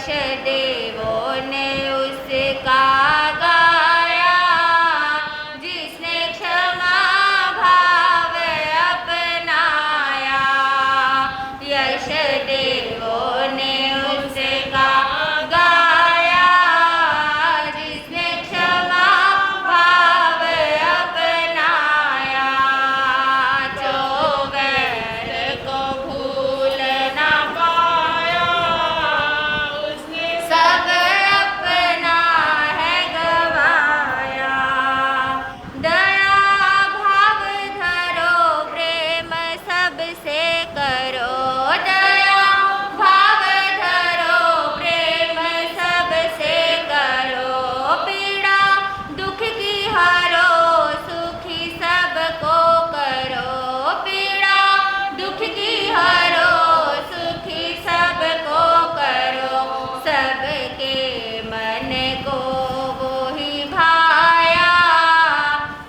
यश देवों ने उसका गाया, जिसने क्षमा भाव अपनाया। यश देवों ने उसका गाया, जिसने क्षमा भाव अपनाया। जो वैर को भूल ना पाया, उसने सब अपना है गवाया। दया भाव धरो, प्रेम सबसे करो। दया भाव धरो, प्रेम सबसे करो। पीड़ा दुख की हरो, सुखी सबको करो। पीड़ा दुख की हरो, सुखी सबको करो। सबके मन को वो ही भाया,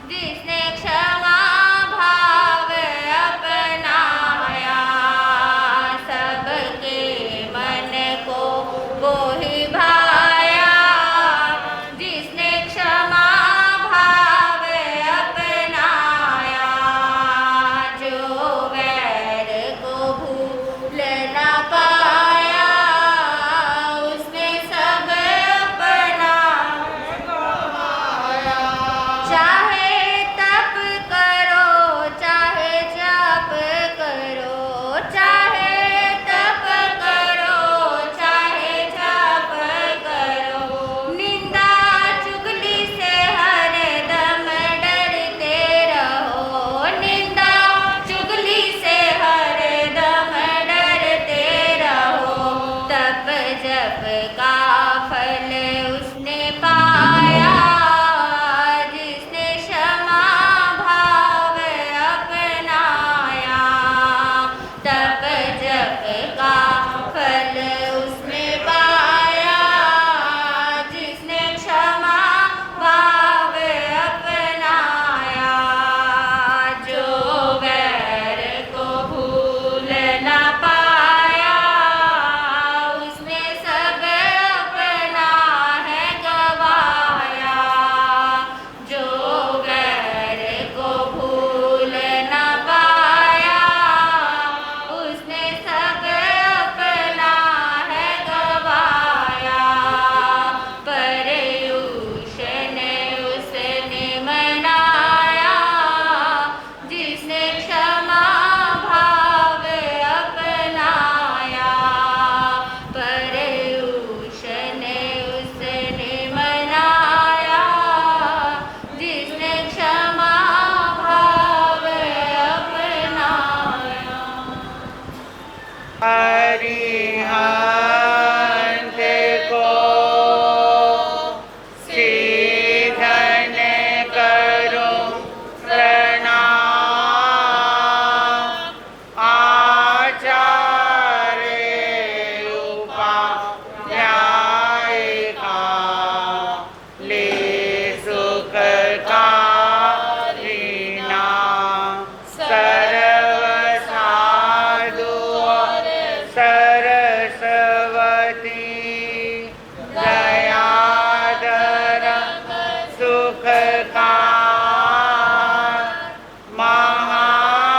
जिसने क्षमा भाव अपनाया। सबके मन को वो ही भाया, जिसने क्षमा भाव अपनाया। जो वैर को भूल ना पाया, उसने सब अपना गवाया। चाहे तप करो, चाहे जप करो। चाहे तप करो, चाहे जप करो। निंदा चुगली से हरदम डरते रहो। निंदा चुगली से हरदम डरते रहो। तप जप का फल उसने पाया, जिसने क्षमा भाव अपनाया। तप जप का फल उसने पाया, जिसने क्षमा भाव अपनाया। जो वैर को भूल ना पाया, उसने सब अपना है गवाया। जो वैर को भूल ना पाया, उसने सब अपना है गवाया। पर्युष ने उसने मनाया, जिसने क्षमा भाव अपनाया। पर्युष ने उसने मनाया, जिसने क्षमा भाव अपनाया। अरिहंत को सीधन करो प्रणाम। आचार्य उपाध्याय का ले सुख कारिणा। सर्व साधु सरस्वती दयाधर सुखकार। महावीर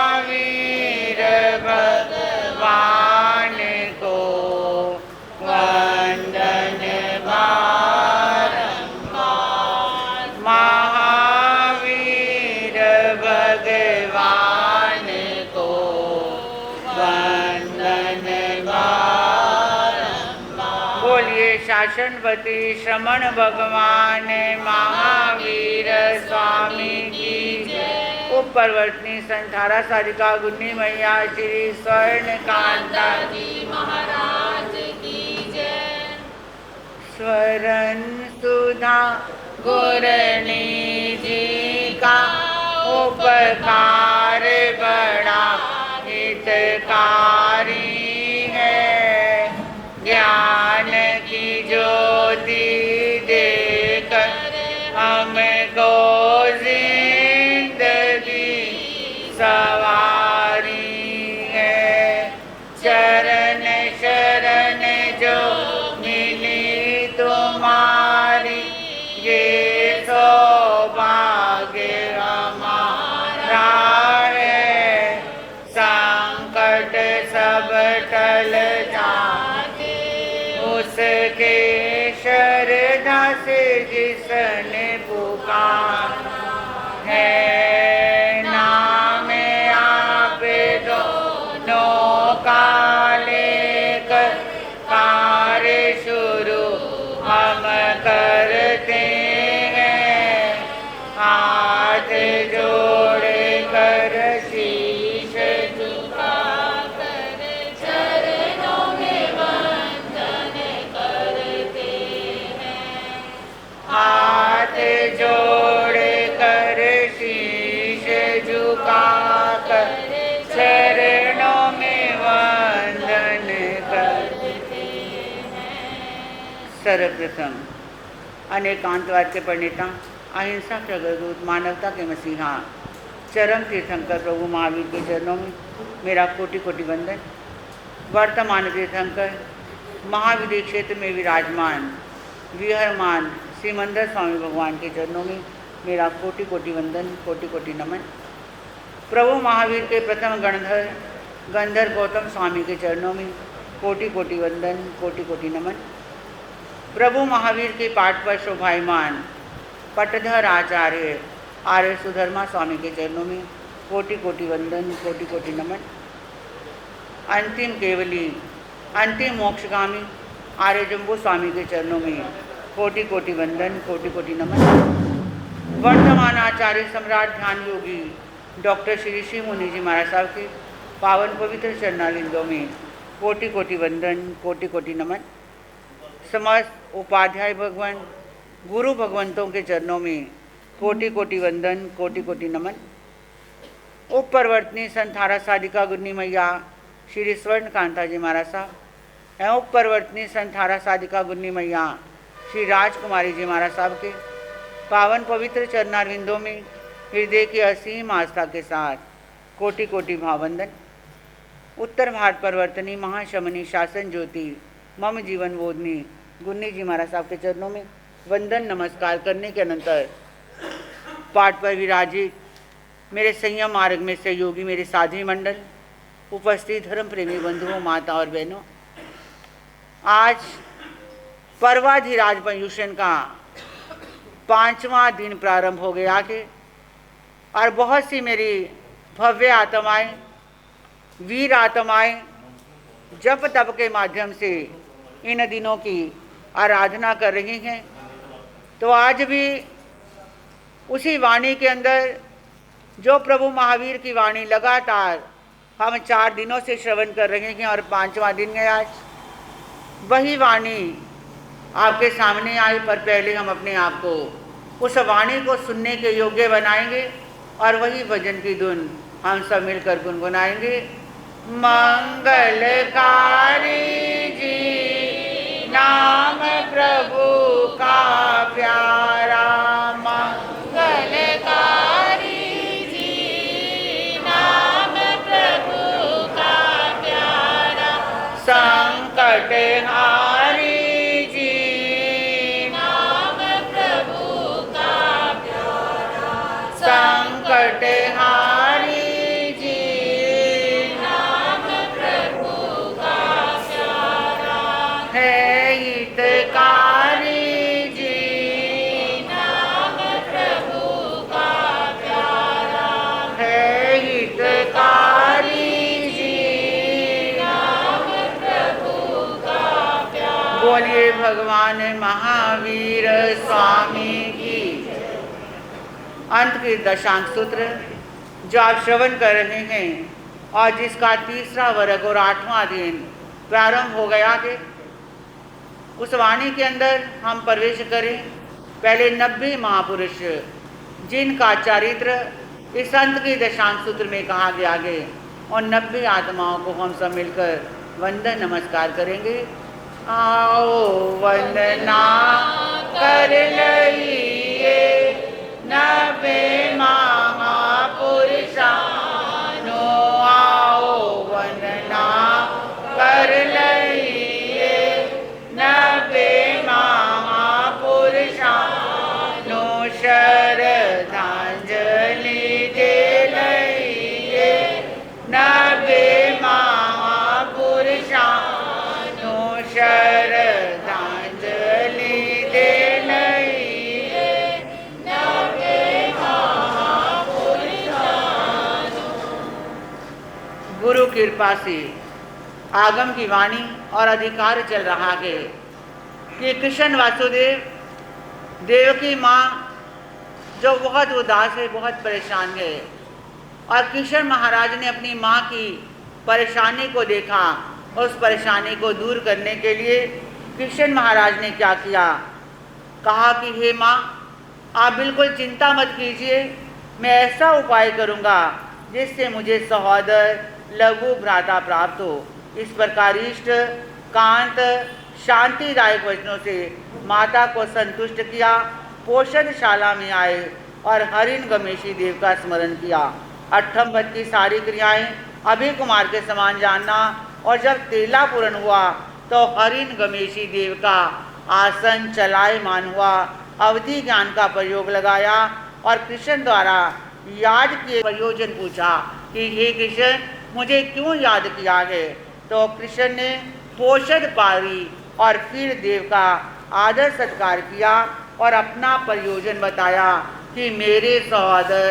भगवान को वंदन बारंबार। महावीर भगवान को वंदन बारंबार। बोलिए शासनपति श्रमण भगवान महावीर स्वामी की जय। उपरवर्तनी संथारा सारिका गुन्नी मैया श्री स्वर्ण कांता जी महाराज की जय। स्वरण सुधा गुरनी जी का उपकार बड़ा हितकारी है। ज्ञान की ज्योति देकर हमको जिंदगी सवारी है। चरण शरण जो मिल उसके श्रद्धा से जिसने पुकारा है, नाम आप दोनों का लेकर कार्य शुरू हम करते हैं। हाथ जोड़ कर शीश झुका कर चरणों में वंदन करते हैं। हाथ जोड़ कर शीश झुका कर चरणों में वंदन करते हैं। सर्वप्रथम अनेकांतवाद के प्रणेता, अहिंसा के अग्रदूत, मानवता के मसीहा, चरम तीर्थंकर प्रभु महावीर के चरणों में मेरा कोटि कोटि वंदन। वर्तमान तीर्थंकर महाविद्य क्षेत्र में विराजमान विहरमान श्रीमंदर स्वामी भगवान के चरणों में मेरा कोटि कोटि वंदन, कोटि कोटि नमन। प्रभु महावीर के प्रथम गणधर गंधर गौतम स्वामी के चरणों में कोटि कोटि वंदन, कोटि कोटि नमन। प्रभु महावीर के पाठ पर शोभायमान पटधर आचार्य आर्य सुधर्मा स्वामी के चरणों में कोटि कोटि वंदन, कोटि कोटि नमन। अंतिम केवली अंतिम मोक्षगामी आर्य जम्बू स्वामी के चरणों में कोटि कोटि वंदन, कोटि कोटि नमन। वर्तमान आचार्य सम्राट ध्यान योगी डॉक्टर श्री श्री मुनि जी महाराज साहब के पावन पवित्र चरणालिंदों में कोटि कोटि वंदन, कोटि कोटि नमन। समस्त उपाध्याय भगवान गुरु भगवंतों के चरणों में कोटि कोटि वंदन, कोटि कोटि नमन। उप परवर्तनी संथारा साधिका गुन्नी मैया श्री स्वर्ण कांता जी महाराज साहब एवं उप परवर्तनी संथारा साधिका गुन्नी मैया श्री राजकुमारी जी महाराज साहब के पावन पवित्र चरणारविंदों में हृदय की असीम आस्था के साथ कोटि कोटि भाववंदन। उत्तर भारत परिवर्तनी महाशमनी शासन ज्योति मम जीवन बोधनी गुन्नी जी महाराज साहब के चरणों में वंदन नमस्कार करने के अनंतर पाठ पर विराजित मेरे संयम मार्ग में सहयोगी मेरे साथी मंडल, उपस्थित धर्म प्रेमी बंधुओं, माता और बहनों, आज पर्वाधिराज पर्युषण का 5वां दिन प्रारंभ हो गया के और बहुत सी मेरी भव्य आत्माएं, वीर आत्माएं जप तप के माध्यम से इन दिनों की आराधना कर रही हैं। तो आज भी उसी वाणी के अंदर जो प्रभु महावीर की वाणी लगातार हम 4 दिनों से श्रवण कर रहे हैं और 5वां दिन है आज, वही वाणी आपके सामने आई। पर पहले हम अपने आप को उस वाणी को सुनने के योग्य बनाएंगे और वही भजन की धुन हम सब मिलकर गुनगुनाएंगे। मंगलकारी जी नाम प्रभु का प्यारा, मंगलकारी जी नाम प्रभु का प्यारा, संकट हारी जी नाम प्रभु का प्यारा, संकट हारी जी नाम प्रभु का प्यारा, है हितकारी जी नाम प्रभु का प्यारा, है हितकारी जी नाम प्रभु का प्यारा। बोलिए भगवान महावीर स्वामी की। अंत के दशांक सूत्र जो आप श्रवण कर रहे हैं और जिसका 3रा वर्ग और 8वां दिन प्रारंभ हो गया है, उस वाणी के अंदर हम प्रवेश करें। पहले 90 महापुरुष जिनका चरित्र इस अंत के दशांक सूत्र में कहा गया है और 90 आत्माओं को हम सब मिलकर वंदन नमस्कार करेंगे। आओ वंदना कर लइए 90 महापुरुषानो, आओ वंदना कर लइए 90 महापुरुषानो, श्रद्धांजलि दे लइए 90 महापुरुषानो, श्रद्धांजलि कृपा से आगम की वाणी और अधिकार चल रहा है कि कृष्ण वासुदेव देवकी माँ जो बहुत उदास है, बहुत परेशान है, और कृष्ण महाराज ने अपनी माँ की परेशानी को देखा। उस परेशानी को दूर करने के लिए कृष्ण महाराज ने क्या किया, कहा कि हे माँ, आप बिल्कुल चिंता मत कीजिए, मैं ऐसा उपाय करूँगा जिससे मुझे सहोदर लघु भ्राता प्राप्त हो। इस प्रकार इष्ट कांत शांतिदायक वचनों से माता को संतुष्ट किया। पोषणशाला में आए और हरिण गमेशी देव का स्मरण किया। अट्ठम पद की सारी क्रियाएं अभी कुमार के समान जानना, और जब तेला पूर्ण हुआ तो हरिण गमेशी देव का आसन चलायमान हुआ। अवधि ज्ञान का प्रयोग लगाया और कृष्ण द्वारा याद किए प्रयोजन पूछा कि हे कृष्ण, मुझे क्यों याद किया है। तो कृष्ण ने पोषण पारी और फिर देव का आदर सत्कार किया और अपना प्रयोजन बताया कि मेरे सहोदर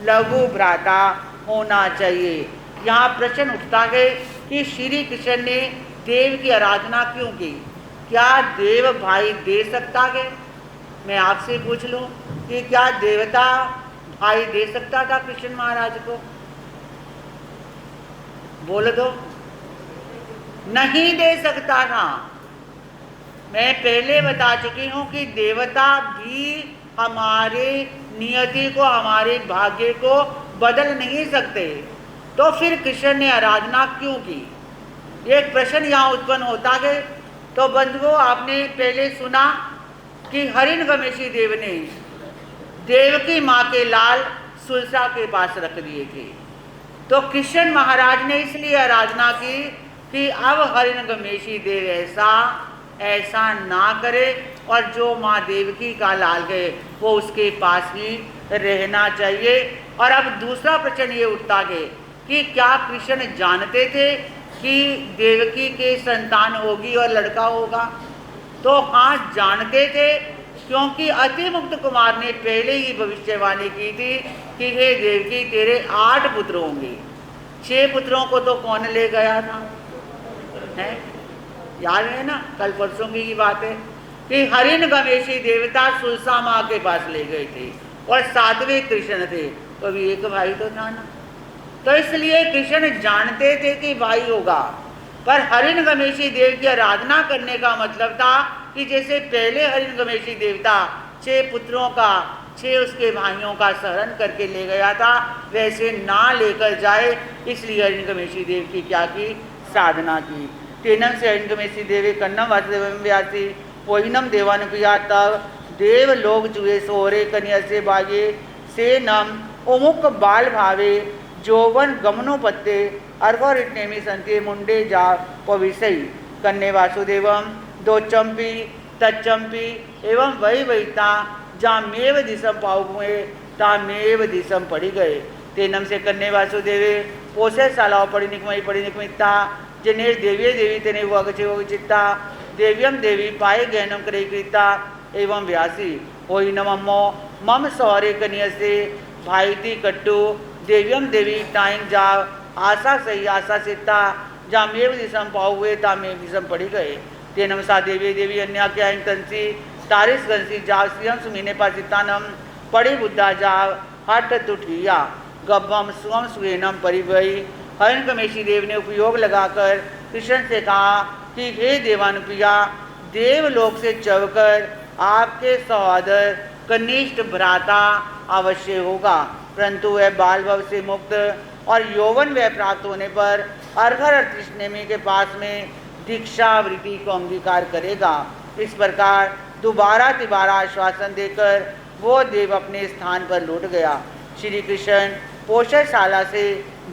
लघु भ्राता होना चाहिए। यहाँ प्रश्न उठता है कि श्री कृष्ण ने देव की आराधना क्यों की? क्या देव भाई दे सकता है? मैं आपसे पूछ लूं कि क्या देवता भाई दे सकता था कृष्ण महाराज को? बोल दो। नहीं दे सकता था। मैं पहले बता चुकी हूं कि देवता भी हमारे नियति को, हमारे भाग्य को बदल नहीं सकते, तो फिर कृष्ण ने आराधना क्यों की? एक प्रश्न यहाँ उत्पन्न होता है। तो बंधुओं, आपने पहले सुना कि हरिण गमेशी देव ने देवकी माँ के लाल सुलसा के पास रख दिए थे। तो कृष्ण महाराज ने इसलिए आराधना की कि अब हरिण गमेशी देव ऐसा ना करे, और जो माँ देवकी का लाल है वो उसके पास ही रहना चाहिए। और अब दूसरा प्रश्न ये उठता है कि क्या कृष्ण जानते थे कि देवकी के संतान होगी और लड़का होगा? तो हाँ, जानते थे, क्योंकि अति मुक्त कुमार ने पहले ही भविष्यवाणी की थी कि हे देवकी, तेरे 8 पुत्र होंगे। 6 पुत्रों को तो कौन ले गया था, है? याद है ना, कल परसों की बात है कि हरिण गमेशी देवता सुलसा माँ के पास ले गए थे और 7वें कृष्ण थे, तो अभी एक भाई तो था ना। तो इसलिए कृष्ण जानते थे कि भाई होगा, पर हरिण गमेशी देव की आराधना करने का मतलब था कि जैसे पहले हरिण गमेशी देवता 6 पुत्रों का, 6 उसके भाइयों का सहरण करके ले गया था, वैसे ना लेकर जाए, इसलिए हरिण गमेशी देव की क्या की, साधना की। तेनम से हरिण गमेशी देवी कन्नम वासुदेव व्यासी पोइनम देवानुप्रिया तब देव लोग जुए सोरे कन्या से बागे से नम उमुक बाल भावे जोवन गमनो पत्ते अर्घर इटनेमी संते मुंडे जा पविसई कन्ने वासुदेवम 2 चंपी तच्चंपी एवं वही वहीता जामेव दिशम पाऊे तामेव दिशम पड़ी गए। तेनम से कन्ने वासुदेवे पोषे सालाव पड़ी निकमिता जिन्हें देवी देवी तेने वो अगचे वो चित्ता देव्यम देवी पाए गहनम करे कृता एवं व्यासी होई नमो मम सौरे कन्या से भाईती कट्टू देव्यम देवी टाइम जा आशा सही आशा सिता जामेव दिशम पाऊ हुए तामेव दिशम पड़ी गए। तेनम सा देवी देवी अन्या क्या तंसी तारिस गंसी जाव सियम सुमीने पासितानम पड़ी बुद्धा जाव हट तुठिया गब्बम स्वम सुनम परिवई। हरिण गमेशी देव ने उपयोग लगाकर कृष्ण से कहा कि हे देवानुप्रिया, देवलोक से चलकर आपके सहोदर कनिष्ठ भ्राता अवश्य होगा, परंतु वह बाल भव से मुक्त और यौवन वह प्राप्त होने पर अर्घर कृष्णेमी के पास में दीक्षावृत्ति को अंगीकार करेगा। इस प्रकार दोबारा तिबारा आश्वासन देकर वो देव अपने स्थान पर लौट गया। श्री कृष्ण पोषणशाला से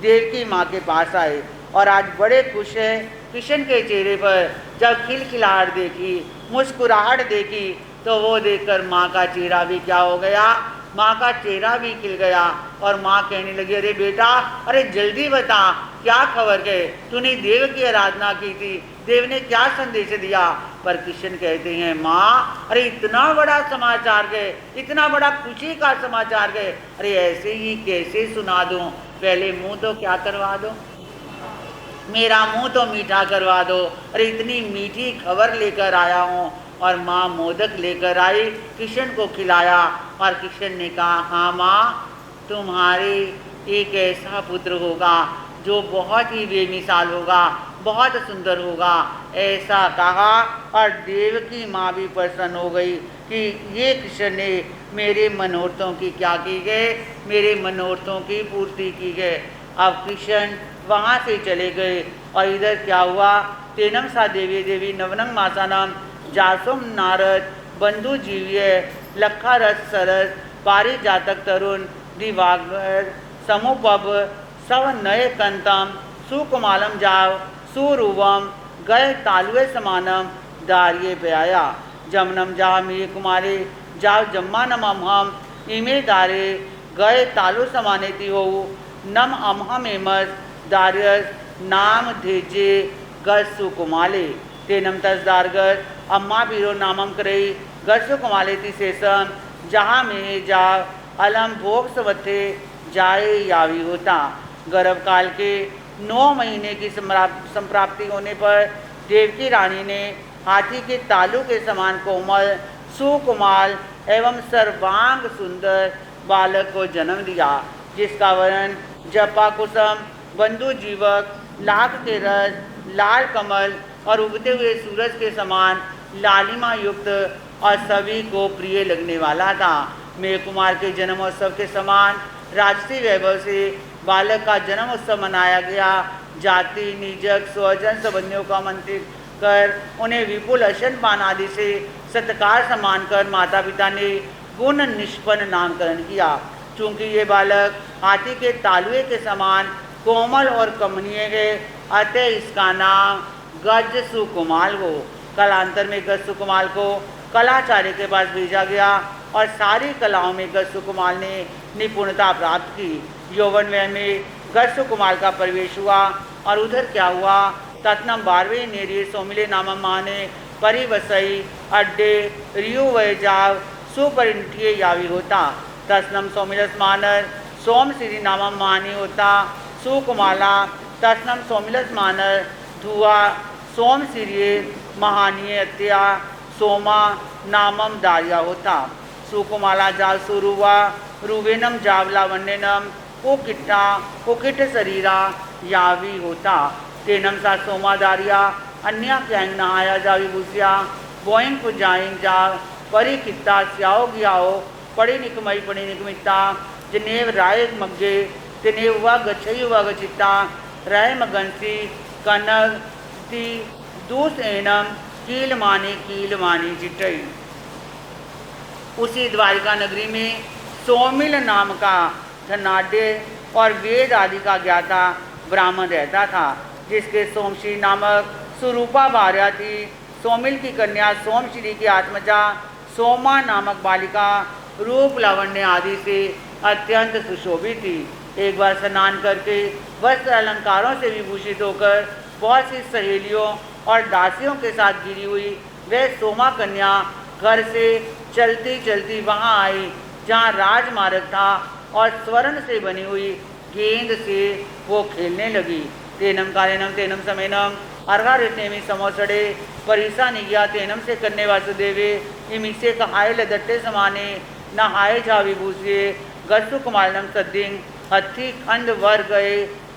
देवकी माँ के पास आए और आज बड़े खुश हैं। कृष्ण के चेहरे पर जब खिलखिलाहट देखी, मुस्कुराहट देखी, तो वो देखकर माँ का चेहरा भी क्या हो गया, माँ का चेहरा भी खिल गया। और माँ कहने लगी, अरे बेटा, अरे जल्दी बता, क्या खबर है, तूने देव की आराधना की थी, देव ने क्या संदेश दिया? पर कृष्ण कहते हैं, माँ, अरे इतना बड़ा समाचार है, इतना बड़ा खुशी का समाचार है, अरे ऐसे ही कैसे सुना दूं, पहले मुंह तो क्या करवा दो। मेरा मुंह तो मीठा करवा दो। अरे इतनी मीठी खबर लेकर आया हूँ। और माँ मोदक लेकर आई, किशन को खिलाया और किशन ने कहा, हाँ माँ, तुम्हारे एक ऐसा पुत्र होगा जो बहुत ही बेमिसाल होगा, बहुत सुंदर होगा। ऐसा कहा और देवकी माँ भी प्रसन्न हो गई कि ये किशन ने मेरे मनोरथों की क्या की गए, मेरे मनोरथों की पूर्ति की गए। अब किशन वहाँ से चले गए और इधर क्या हुआ, तेनम सा देवी देवी नवनंग मासानम जासुम नारद बंधु जीव्य लखा रस सरस पारिजातक तरुण दिवागर समुपब सव नये कंतम सुकुमालम जाव सुरूवम गए तालुए समानम दारिये प्याया जमनम जा मीर कुमारे जाव जम्मा नम हम इमे दारे गए तालु समानेति हो नम अमहम एमस दार्यस नाम धेजे गस सुकुमाले तेनम तस दारगस अम्मा पीरो नामम करई गस सुकुमालेति शेषम जहाँ में जा अलम भोग सवथे जाए यावी होता। गर्भ काल के 9 महीने की संप्राप्ति होने पर देवकी रानी ने हाथी के तालू के समान कोमल सुकुमाल एवं सर्वांग सुंदर बालक को जन्म दिया, जिसका वर्णन जपा कुसुम बंधु जीवक लाख के रस लाल कमल और उगते हुए सूरज के समान लालिमा युक्त और सभी को प्रिय लगने वाला था। मेघ कुमार के जन्मोत्सव के समान राजसी वैभव से बालक का जन्म उत्सव मनाया गया। जाति निजक स्वजन संबंधियों का आमंत्रित कर उन्हें विपुल अशन पान आदि से सत्कार सम्मान कर माता पिता ने गुण निष्पन्न नामकरण किया। चूंकि ये बालक हाथी के तालुए के समान कोमल और कमनीय है, अतः इसका नाम गज सुकुमाल हो। कालांतर में गज सुकुमाल को कलाचार्य के पास भेजा गया और सारी कलाओं में गज सुकुमाल ने निपुणता प्राप्त की। यौवन वय में गज सुकुमाल का प्रवेश हुआ और उधर क्या हुआ, तत्नम 12वें नेरिय सोमिले नामम माने परिवसई अड्डे रियु वय जाव सुपरिंठिय यावी होता। तस्नम सोमिलस मानर सोम श्री नामम मानी होता सुकुमाला तस्नम सोमिलस मानर धुआ सोम श्री महानीय अत्या सोमा नामम दारिया होता। सुकुमाला जाल सुरुवा रुवेनम जावला वन्यनम कुकिट्टा कुकिट शरीरा यावी होता। तेनम सा सोमा दारिया अन्या क्यांग नहाया जावी भूसिया बोइंग पुजाइंग जा परी कित्ता स्याओ गियाओ पड़ी निकमिता जनेव राय मग्गे तिनेव व गच्छयु व गचिता राय मगंसी कनग ती दूस एनम कील मानी चिटई। उसी द्वारिका नगरी में सोमिल नाम का धनाढ़ और वेद आदि का ज्ञाता ब्राह्मण रहता था, जिसके सोमश्री नामक सुरूपा भार्या थी। सोमिल की कन्या सोमश्री की आत्मजा सोमा नामक बालिका रूप लावण्य आदि से अत्यंत सुशोभित थी। एक बार स्नान करके वस्त्र अलंकारों से विभूषित होकर बहुत सी सहेलियों और दासियों के साथ गिरी हुई वह सोमा कन्या घर से चलती चलती वहाँ आई जहाँ राजमार्ग था और स्वर्ण से बनी हुई गेंद से वो खेलने लगी। तेनम कालेनम तेनम समेनम अर्घारिष्णेमि समोसड़े परिसा निज्ञा तेनम से करने वासुदेवे इमिसे कहाय लदट्टे समाने नहाय झा विभूषे गसु कुमारनम सद्दिंग हथी खंड वर गए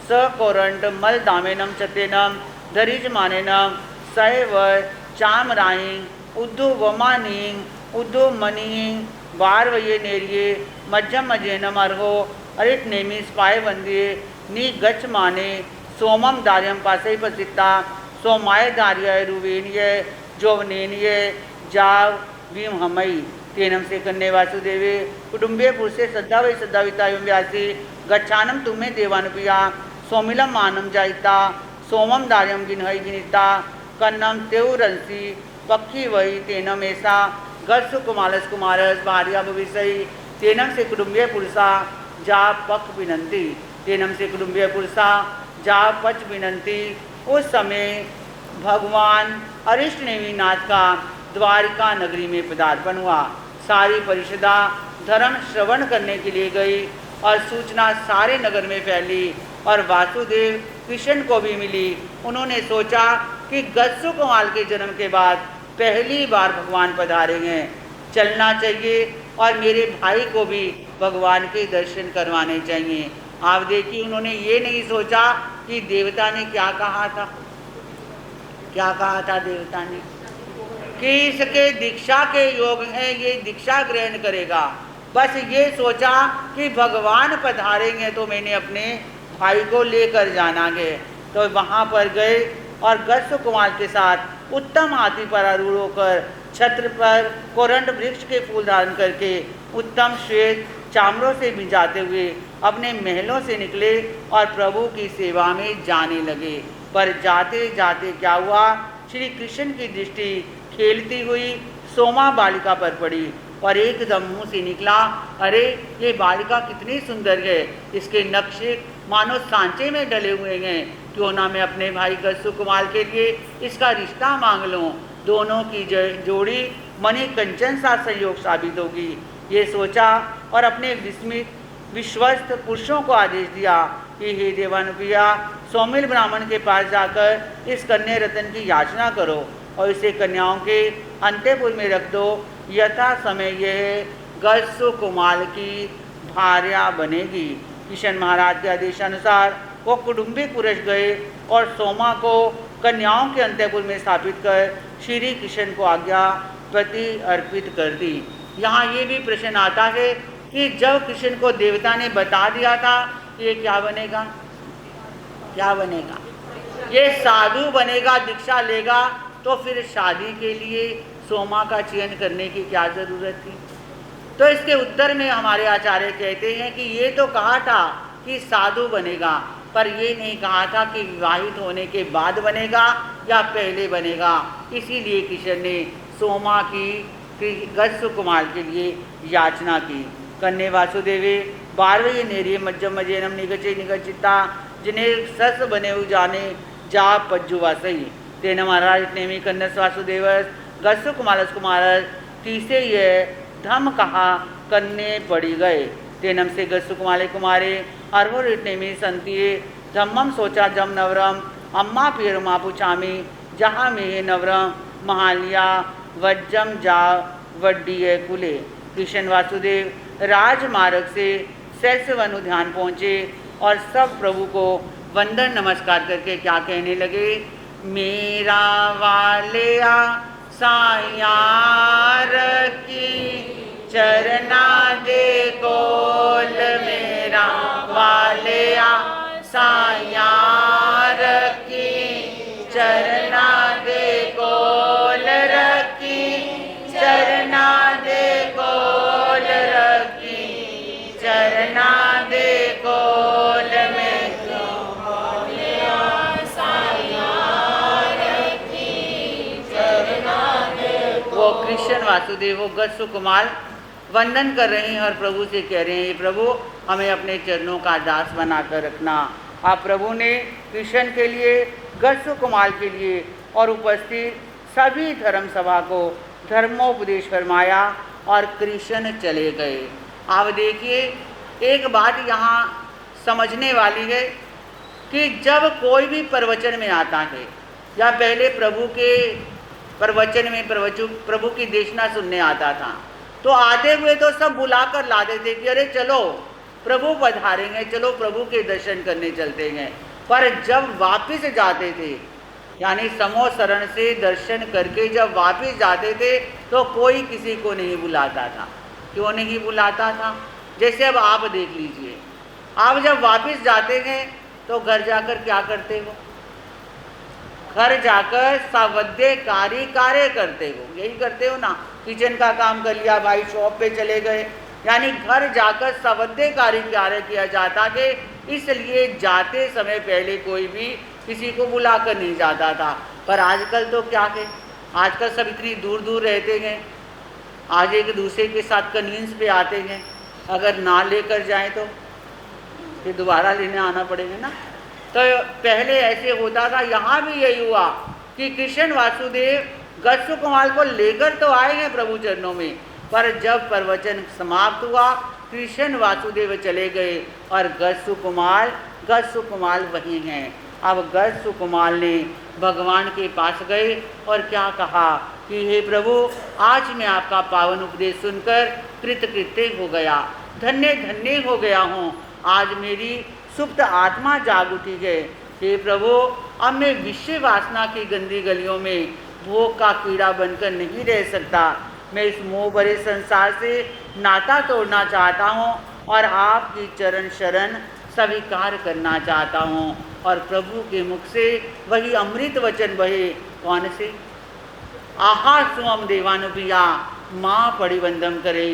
स कोरंट मल दामेनम चतेनम दरिज मानेनम सय वर चाम राइंग उद्धु वमानिंग उद्धु मनिंग बार वये नेरिये मज्जम मजेनम अर्हो अरिट नेमी स्पाय वंदिये नी गच माने सोमम दार्यम पासई पसिता सोमाय दार्य रुवेनिय जोवनेनिय जाव भीम हमई। तेनम से कन्ने वासुदेवे कुटुंबे पुरुषे श्रद्धा वै श्रद्धाविता एवं व्यासी गच्छानम तुम्हें देवानुपिया सोमिलम मानम जायिता सोमम दार्यम गिनहई गिनिता कन्नम तेउरंसी पक्षी वही तेनम ऐसा गत्सु कुमारस कुमारस भार्या भविष्य तेनम से कुटुंबीय पुरुषा जा पक्ष विनंती तेनम से कुटुंबीय पुरुषा जा पच विनंती। उस समय भगवान अरिष्टनेमी नाथ का द्वारिका नगरी में पदार्पण हुआ। सारी परिषदा धर्म श्रवण करने के लिए गई और सूचना सारे नगर में फैली और वासुदेव कृष्ण को भी मिली। उन्होंने सोचा कि गस्सु कुमार के जन्म के बाद पहली बार भगवान पधारे हैं, चलना चाहिए और मेरे भाई को भी भगवान के दर्शन करवाने चाहिए। आप देखिए, उन्होंने ये नहीं सोचा कि देवता ने क्या कहा था। क्या कहा था देवता ने कि इसके दीक्षा के योग हैं, ये दीक्षा ग्रहण करेगा। बस ये सोचा कि भगवान पधारेंगे तो मैंने अपने भाई को लेकर जाना है। तो वहाँ पर गए और गस्सु कुमार के साथ उत्तम हाथी पर आरूढ़ होकर छत्र पर कोरंड वृक्ष के फूल धारण करके उत्तम श्वेत चामरों से भिजाते हुए अपने महलों से निकले और प्रभु की सेवा में जाने लगे। पर जाते जाते क्या हुआ, श्री कृष्ण की दृष्टि खेलती हुई सोमा बालिका पर पड़ी और एकदम मुंह से निकला, अरे ये बालिका कितनी सुंदर है, इसके नक्शे मानो सांचे में डले हुए हैं, क्यों ना मैं अपने भाई गस्सु कुमार के लिए इसका रिश्ता मांग लूँ। दोनों की जोड़ी मणि कंचन सा संयोग साबित होगी, ये सोचा और अपने विश्वस्त पुरुषों को आदेश दिया कि हे देवानुप्रिया, सौमिल ब्राह्मण के पास जाकर इस कन्या रत्न की याचना करो और इसे कन्याओं के अंतःपुर में रख दो। यथा समय यह गस्सु कुमार की भार्या बनेगी। किशन महाराज के आदेशानुसार वो कुटुंबिक पुरुष गए और सोमा को कन्याओं के अंतःपुर में स्थापित कर श्री कृष्ण को आज्ञा प्रति अर्पित कर दी। यहाँ ये भी प्रश्न आता है कि जब कृष्ण को देवता ने बता दिया था ये क्या बनेगा, क्या बनेगा, ये साधु बनेगा, दीक्षा लेगा, तो फिर शादी के लिए सोमा का चयन करने की क्या जरूरत थी। तो इसके उत्तर में हमारे आचार्य कहते हैं कि ये तो कहा था कि साधु बनेगा, पर ये नहीं कहा था कि विवाहित होने के बाद बनेगा या पहले बनेगा। इसीलिए कृष्ण ने सोमा की गस्सु कुमार के लिए याचना की। कन्या वासुदेवे 12वें नेरिय मज्जम मजेनम निगचे निगचिता जिन्हें सस बने जाने जा पज्जुवा सही तेन महाराज नेमी कन्नस वासुदेवस गस्सु कुमारस कुमारस तीसरे ये धम कहा कन्ने पड़ी गए तेनम से गस्सु कुमारे कुमारे अरवर नेमी संतिये धम्मम सोचा जम नवरम अम्मा पीर माँ पुछामी जहाँ में नवरम महालिया वज्जम जा वड्डीय कुले। कृष्ण वासुदेव राजमार्ग से सैस्यवन उद्यान पहुँचे और सब प्रभु को वंदन नमस्कार करके क्या कहने लगे, मेरा वालिया सायार की चरना दे कोल, मेरा वालिया सायार की चरना दे कोल रखी, चरना दे कोल रखी, चरना दे कोल में वो कृष्ण वासुदेव वो गस्सु कुमार वंदन कर रहे हैं और प्रभु से कह रहे हैं, प्रभु हमें अपने चरणों का दास बनाकर रखना। आप प्रभु ने कृष्ण के लिए, गस्सु कुमार के लिए और उपस्थित सभी धर्म सभा को धर्मोपदेश फरमाया और कृष्ण चले गए। आप देखिए, एक बात यहाँ समझने वाली है कि जब कोई भी प्रवचन में आता है या पहले प्रभु के प्रवचन में प्रभु की देशना सुनने आता था, तो आते हुए तो सब बुलाकर ला देते कि अरे चलो प्रभु पधारेंगे, चलो प्रभु के दर्शन करने चलते हैं। पर जब वापस जाते थे, यानी समूह शरण से दर्शन करके जब वापस जाते थे, तो कोई किसी को नहीं बुलाता था। क्यों नहीं बुलाता था? जैसे अब आप देख लीजिए, आप जब वापस जाते हैं तो घर जाकर क्या करते हो? घर जाकर सावध्यकारी कार्य करते हो, यही करते हो ना। किचन का काम कर लिया, भाई शॉप पे चले गए, यानी घर जाकर सावध्यकारी कार्य किया जाता है। इसलिए जाते समय पहले कोई भी किसी को बुलाकर नहीं जाता था। पर आजकल तो क्या है, आजकल सब इतनी दूर दूर रहते हैं, आज एक दूसरे के साथ कन्वींस पे आते हैं, अगर ना लेकर जाएं तो फिर दोबारा लेने आना पड़ेगा ना। तो पहले ऐसे होता था, यहाँ भी यही हुआ कि कृष्ण वासुदेव गस्सु कुमार को लेकर तो आए हैं प्रभु चरणों में, पर जब प्रवचन समाप्त हुआ कृष्ण वासुदेव चले गए और गस्सु कुमार वही हैं। अब गर्ग सुकुमार ने भगवान के पास गए और क्या कहा कि हे प्रभु, आज मैं आपका पावन उपदेश सुनकर कृतकृत्य हो गया, धन्य धन्य हो गया हूँ। आज मेरी सुप्त आत्मा जाग उठी है। हे प्रभु, अब मैं विषय वासना की गंदी गलियों में भोग का कीड़ा बनकर नहीं रह सकता। मैं इस मोह भरे संसार से नाता तोड़ना चाहता हूँ और आपकी चरण शरण स्वीकार करना चाहता हूँ। और प्रभु के मुख से वही अमृत वचन बहे, कौन से? आहा सुम देवानुप्रिया माँ परिवंदम करे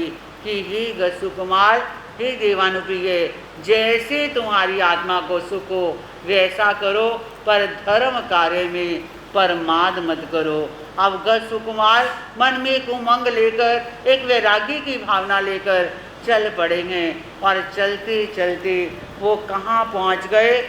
कि हे गसुकुमार, हे देवानुप्रिय, जैसे तुम्हारी आत्मा को सुख हो वैसा करो, पर धर्म कार्य में परमाद मत करो। अब गसुकुमार मन में उमंग लेकर, एक वैरागी की भावना लेकर चल पड़ेंगे। और चलते चलते वो कहाँ पहुँच गए?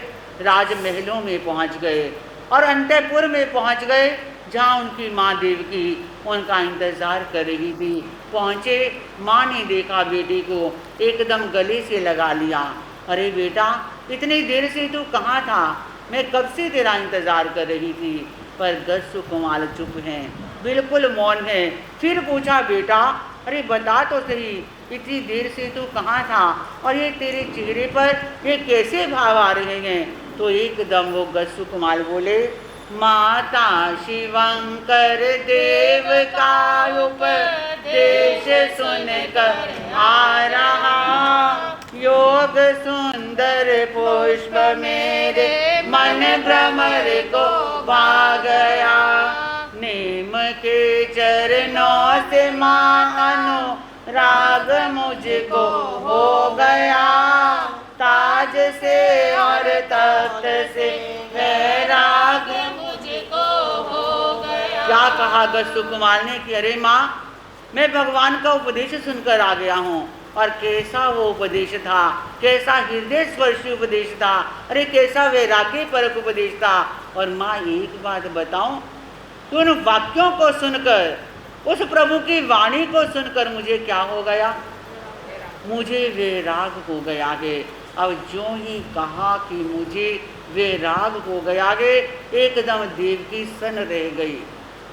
राजमहलों में पहुँच गए और अंतःपुर में पहुँच गए, जहाँ उनकी माँ देवकी उनका इंतज़ार कर रही थी। पहुँचे, माँ ने देखा बेटी को, एकदम गले से लगा लिया। अरे बेटा, इतनी देर से तू कहाँ था? मैं कब से तेरा इंतज़ार कर रही थी। पर गसुकुमार चुप हैं, बिल्कुल मौन है। फिर पूछा, बेटा अरे बता तो सही, इतनी देर से तू कहाँ था और ये तेरे चेहरे पर ये कैसे भाव आ रहे हैं? तो एकदम वो गसुकुमार बोले, माता शिवंकर देव का उपदेश सुनकर आ रहा, योग सुंदर पुष्प मेरे मन भ्रमर को पा गया। नेम के चरणों से मानो राग मुझको हो गया, ताज से और तख्त से वैराग मुझको हो गया। क्या कहा गसुकुमार ने कि अरे माँ, मैं भगवान का उपदेश सुनकर आ गया हूँ। और कैसा वो उपदेश था, कैसा हृदय स्पर्शी उपदेश था, अरे कैसा वैराग्य परक उपदेश था। और माँ एक बात बताऊं, उन वाक्यों को सुनकर, उस प्रभु की वाणी को सुनकर मुझे क्या हो गया? मुझे वैराग हो गया है। अब जो ही कहा कि मुझे वैराग हो गया है, एकदम देवकी सन रह गई,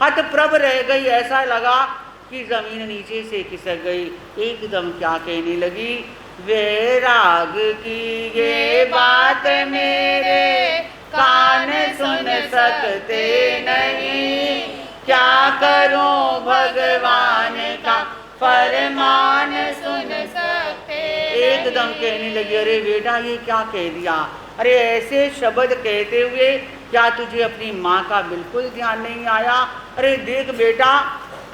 हतप्रभ रह गई। ऐसा लगा कि जमीन नीचे से खिसक गई। एकदम क्या कहने लगी, वैराग की ये बात मेरे कान सुन सकते नहीं, क्या करूं भगवान का फरमान सुन सकते। एकदम कहने लगी, अरे बेटा ये क्या कह दिया? अरे ऐसे शब्द कहते हुए क्या तुझे अपनी माँ का बिल्कुल ध्यान नहीं आया? अरे देख बेटा,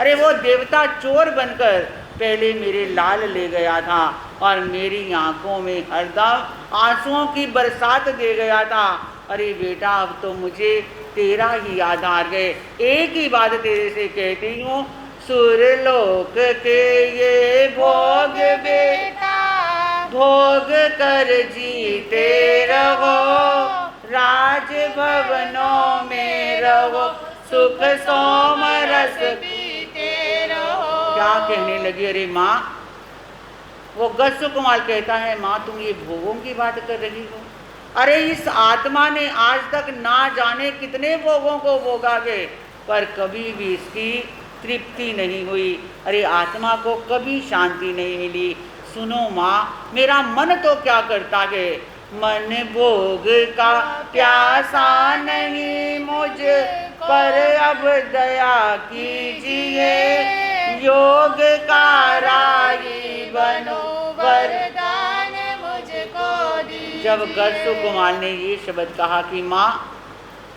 अरे वो देवता चोर बनकर पहले मेरे लाल ले गया था और मेरी आंखों में हरदम आंसुओं की बरसात दे गया था। अरे बेटा, अब तो मुझे तेरा ही याद आ गए। एक ही बात तेरे से कहती हूँ, सुरलोक के ये भोग बेटा भोग कर जीते रहो, राजभवनों में रहो, सुख सोम रस पीते रहो। क्या कहने लगी? अरे माँ, वो गसुकुमार कहता है, माँ तुम ये भोगों की बात कर रही हो? अरे इस आत्मा ने आज तक ना जाने कितने भोगों को भोगा गए, पर कभी भी इसकी तृप्ति नहीं हुई। अरे आत्मा को कभी शांति नहीं मिली। सुनो माँ, मेरा मन तो क्या करता है, मन भोग का प्यासा नहीं मुझ पर, अब दया कीजिए, योग का राही बनो, वरदान मुझको दीजिए। जब गसुकुमार ने ये शब्द कहा कि माँ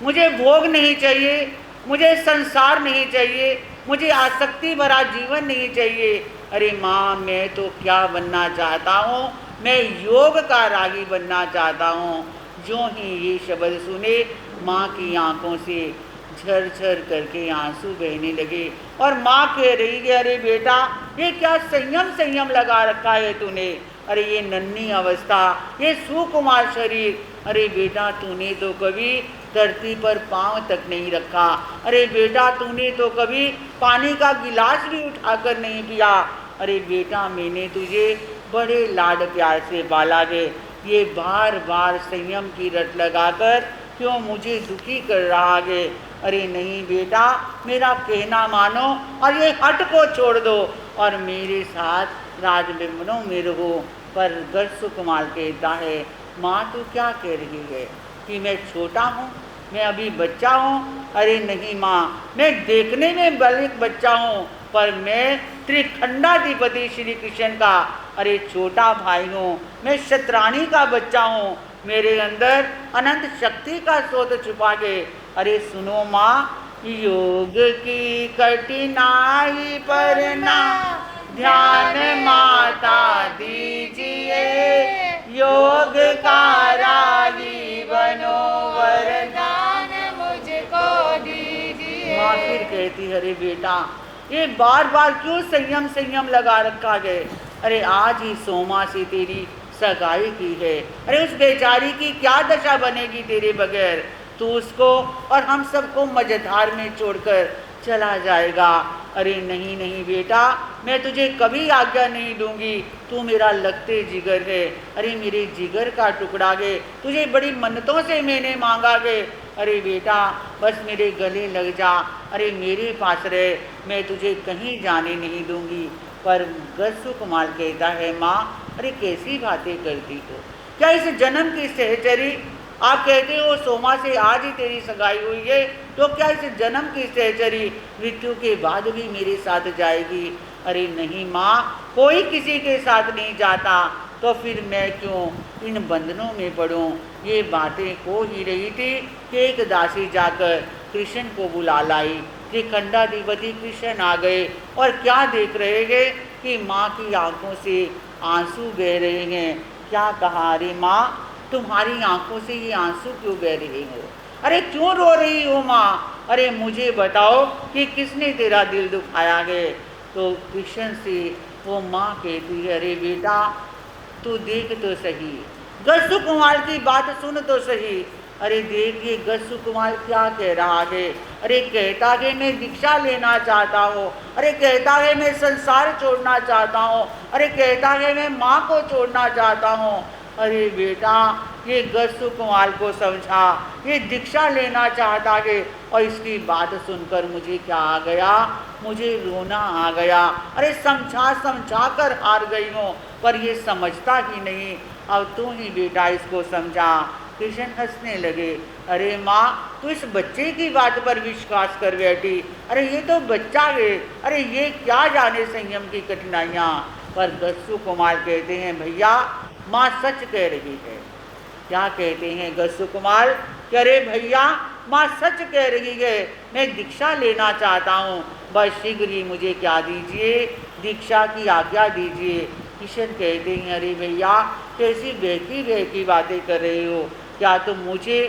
मुझे भोग नहीं चाहिए, मुझे संसार नहीं चाहिए, मुझे आसक्ति भरा जीवन नहीं चाहिए। अरे माँ, मैं तो क्या बनना चाहता हूँ, मैं योग का रागी बनना चाहता हूँ। जो ही ये शब्द सुने, माँ की आंखों से झरझर करके आंसू बहने लगे और माँ कह रही है, अरे बेटा ये क्या संयम संयम लगा रखा है तूने? अरे ये नन्ही अवस्था, ये सुकुमार शरीर, अरे बेटा तूने तो कभी धरती पर पांव तक नहीं रखा। अरे बेटा तूने तो कभी पानी का गिलास भी उठाकर नहीं पिया। अरे बेटा मैंने तुझे बड़े लाड प्यार से पाला है। ये बार बार संयम की रट लगाकर क्यों मुझे दुखी कर रहा है। अरे नहीं बेटा, मेरा कहना मानो और ये हट को छोड़ दो और मेरे साथ राजबिंबनों में रहो। पर गरसुकुमार कहता है, माँ तू क्या कह रही है कि मैं छोटा हूँ, मैं अभी बच्चा हूँ। अरे नहीं माँ, मैं देखने में बालिक बच्चा हूँ, पर मैं त्रिखंडाधिपति श्री कृष्ण का अरे छोटा भाई हूँ। मैं शतरानी का बच्चा हूँ, मेरे अंदर अनंत शक्ति का स्रोत छुपा के। अरे सुनो माँ, योग की कठिनाई पर ना ध्यान माता दीजिए, योग का रागी बनो वरदान मुझको दीजिए। माँ फिर कहती, अरे बेटा ये बार बार क्यों संयम संयम लगा रखा है। अरे आज ही सोमा से तेरी सगाई की है। अरे उस बेचारी की क्या दशा बनेगी तेरे बगैर। तू उसको और हम सबको मझधार में छोड़कर चला जाएगा। अरे नहीं नहीं बेटा, मैं तुझे कभी आज्ञा नहीं दूंगी, तू मेरा लगते जिगर है। अरे मेरे जिगर का टुकड़ा है, तुझे बड़ी मन्नतों से मैंने मांगा है। अरे बेटा बस मेरे गले लग जा, अरे मेरे पास रहे, मैं तुझे कहीं जाने नहीं दूंगी। पर गरसुकुमार कहता है, माँ अरे कैसी बातें करती हो, क्या इस जन्म की सहचरी, आप कहते हो सोमा से आज ही तेरी सगाई हुई है, तो क्या इस जन्म की सहचरी मृत्यु के बाद भी मेरे साथ जाएगी। अरे नहीं माँ, कोई किसी के साथ नहीं जाता, तो फिर मैं क्यों इन बंधनों में पड़ूं। ये बातें हो ही रही थी कि एक दासी जाकर कृष्ण को बुला लाई। त्रिखंडाधिपति कृष्ण आ गए और क्या देख रहे हैं कि माँ की आंखों से आंसू बह रहे हैं। क्या कहा, अरे माँ तुम्हारी आंखों से ये आंसू क्यों बह रहे हो, अरे क्यों रो रही हो माँ, अरे मुझे बताओ कि किसने तेरा दिल दुखाया है। तो कृष्ण से वो माँ कहती है, अरे बेटा तू देख तो सही, गरसुकुमार की बात सुन तो सही। अरे देखिए गरसुकुमार क्या कह रहा है। अरे कहता है मैं दीक्षा लेना चाहता हूँ, अरे कहता है मैं संसार छोड़ना चाहता हूँ, अरे कहता है मैं माँ को छोड़ना चाहता हूँ। अरे बेटा ये गरसुकुमार को समझा, ये दीक्षा लेना चाहता है और इसकी बात सुनकर मुझे क्या आ गया, मुझे रोना आ गया। अरे समझा समझा कर हार गई हूँ, पर ये समझता ही नहीं। अब तू ही बेटा इसको समझा। कृष्ण हंसने लगे, अरे माँ तू इस बच्चे की बात पर विश्वास कर बैठी, अरे ये तो बच्चा है, अरे ये क्या जाने संयम की कठिनाइयाँ। पर गरसुकुमार कहते हैं, भैया माँ सच कह रही है। क्या कहते हैं गरसुकुमार, अरे भैया माँ सच कह रही है, मैं दीक्षा लेना चाहता हूँ, बस शीघ्र ही मुझे क्या दीजिए, दीक्षा की आज्ञा दीजिए। किशन कहते हैं, अरे भैया कैसी बहकी बहकी बातें कर रहे हो, क्या तुम मुझे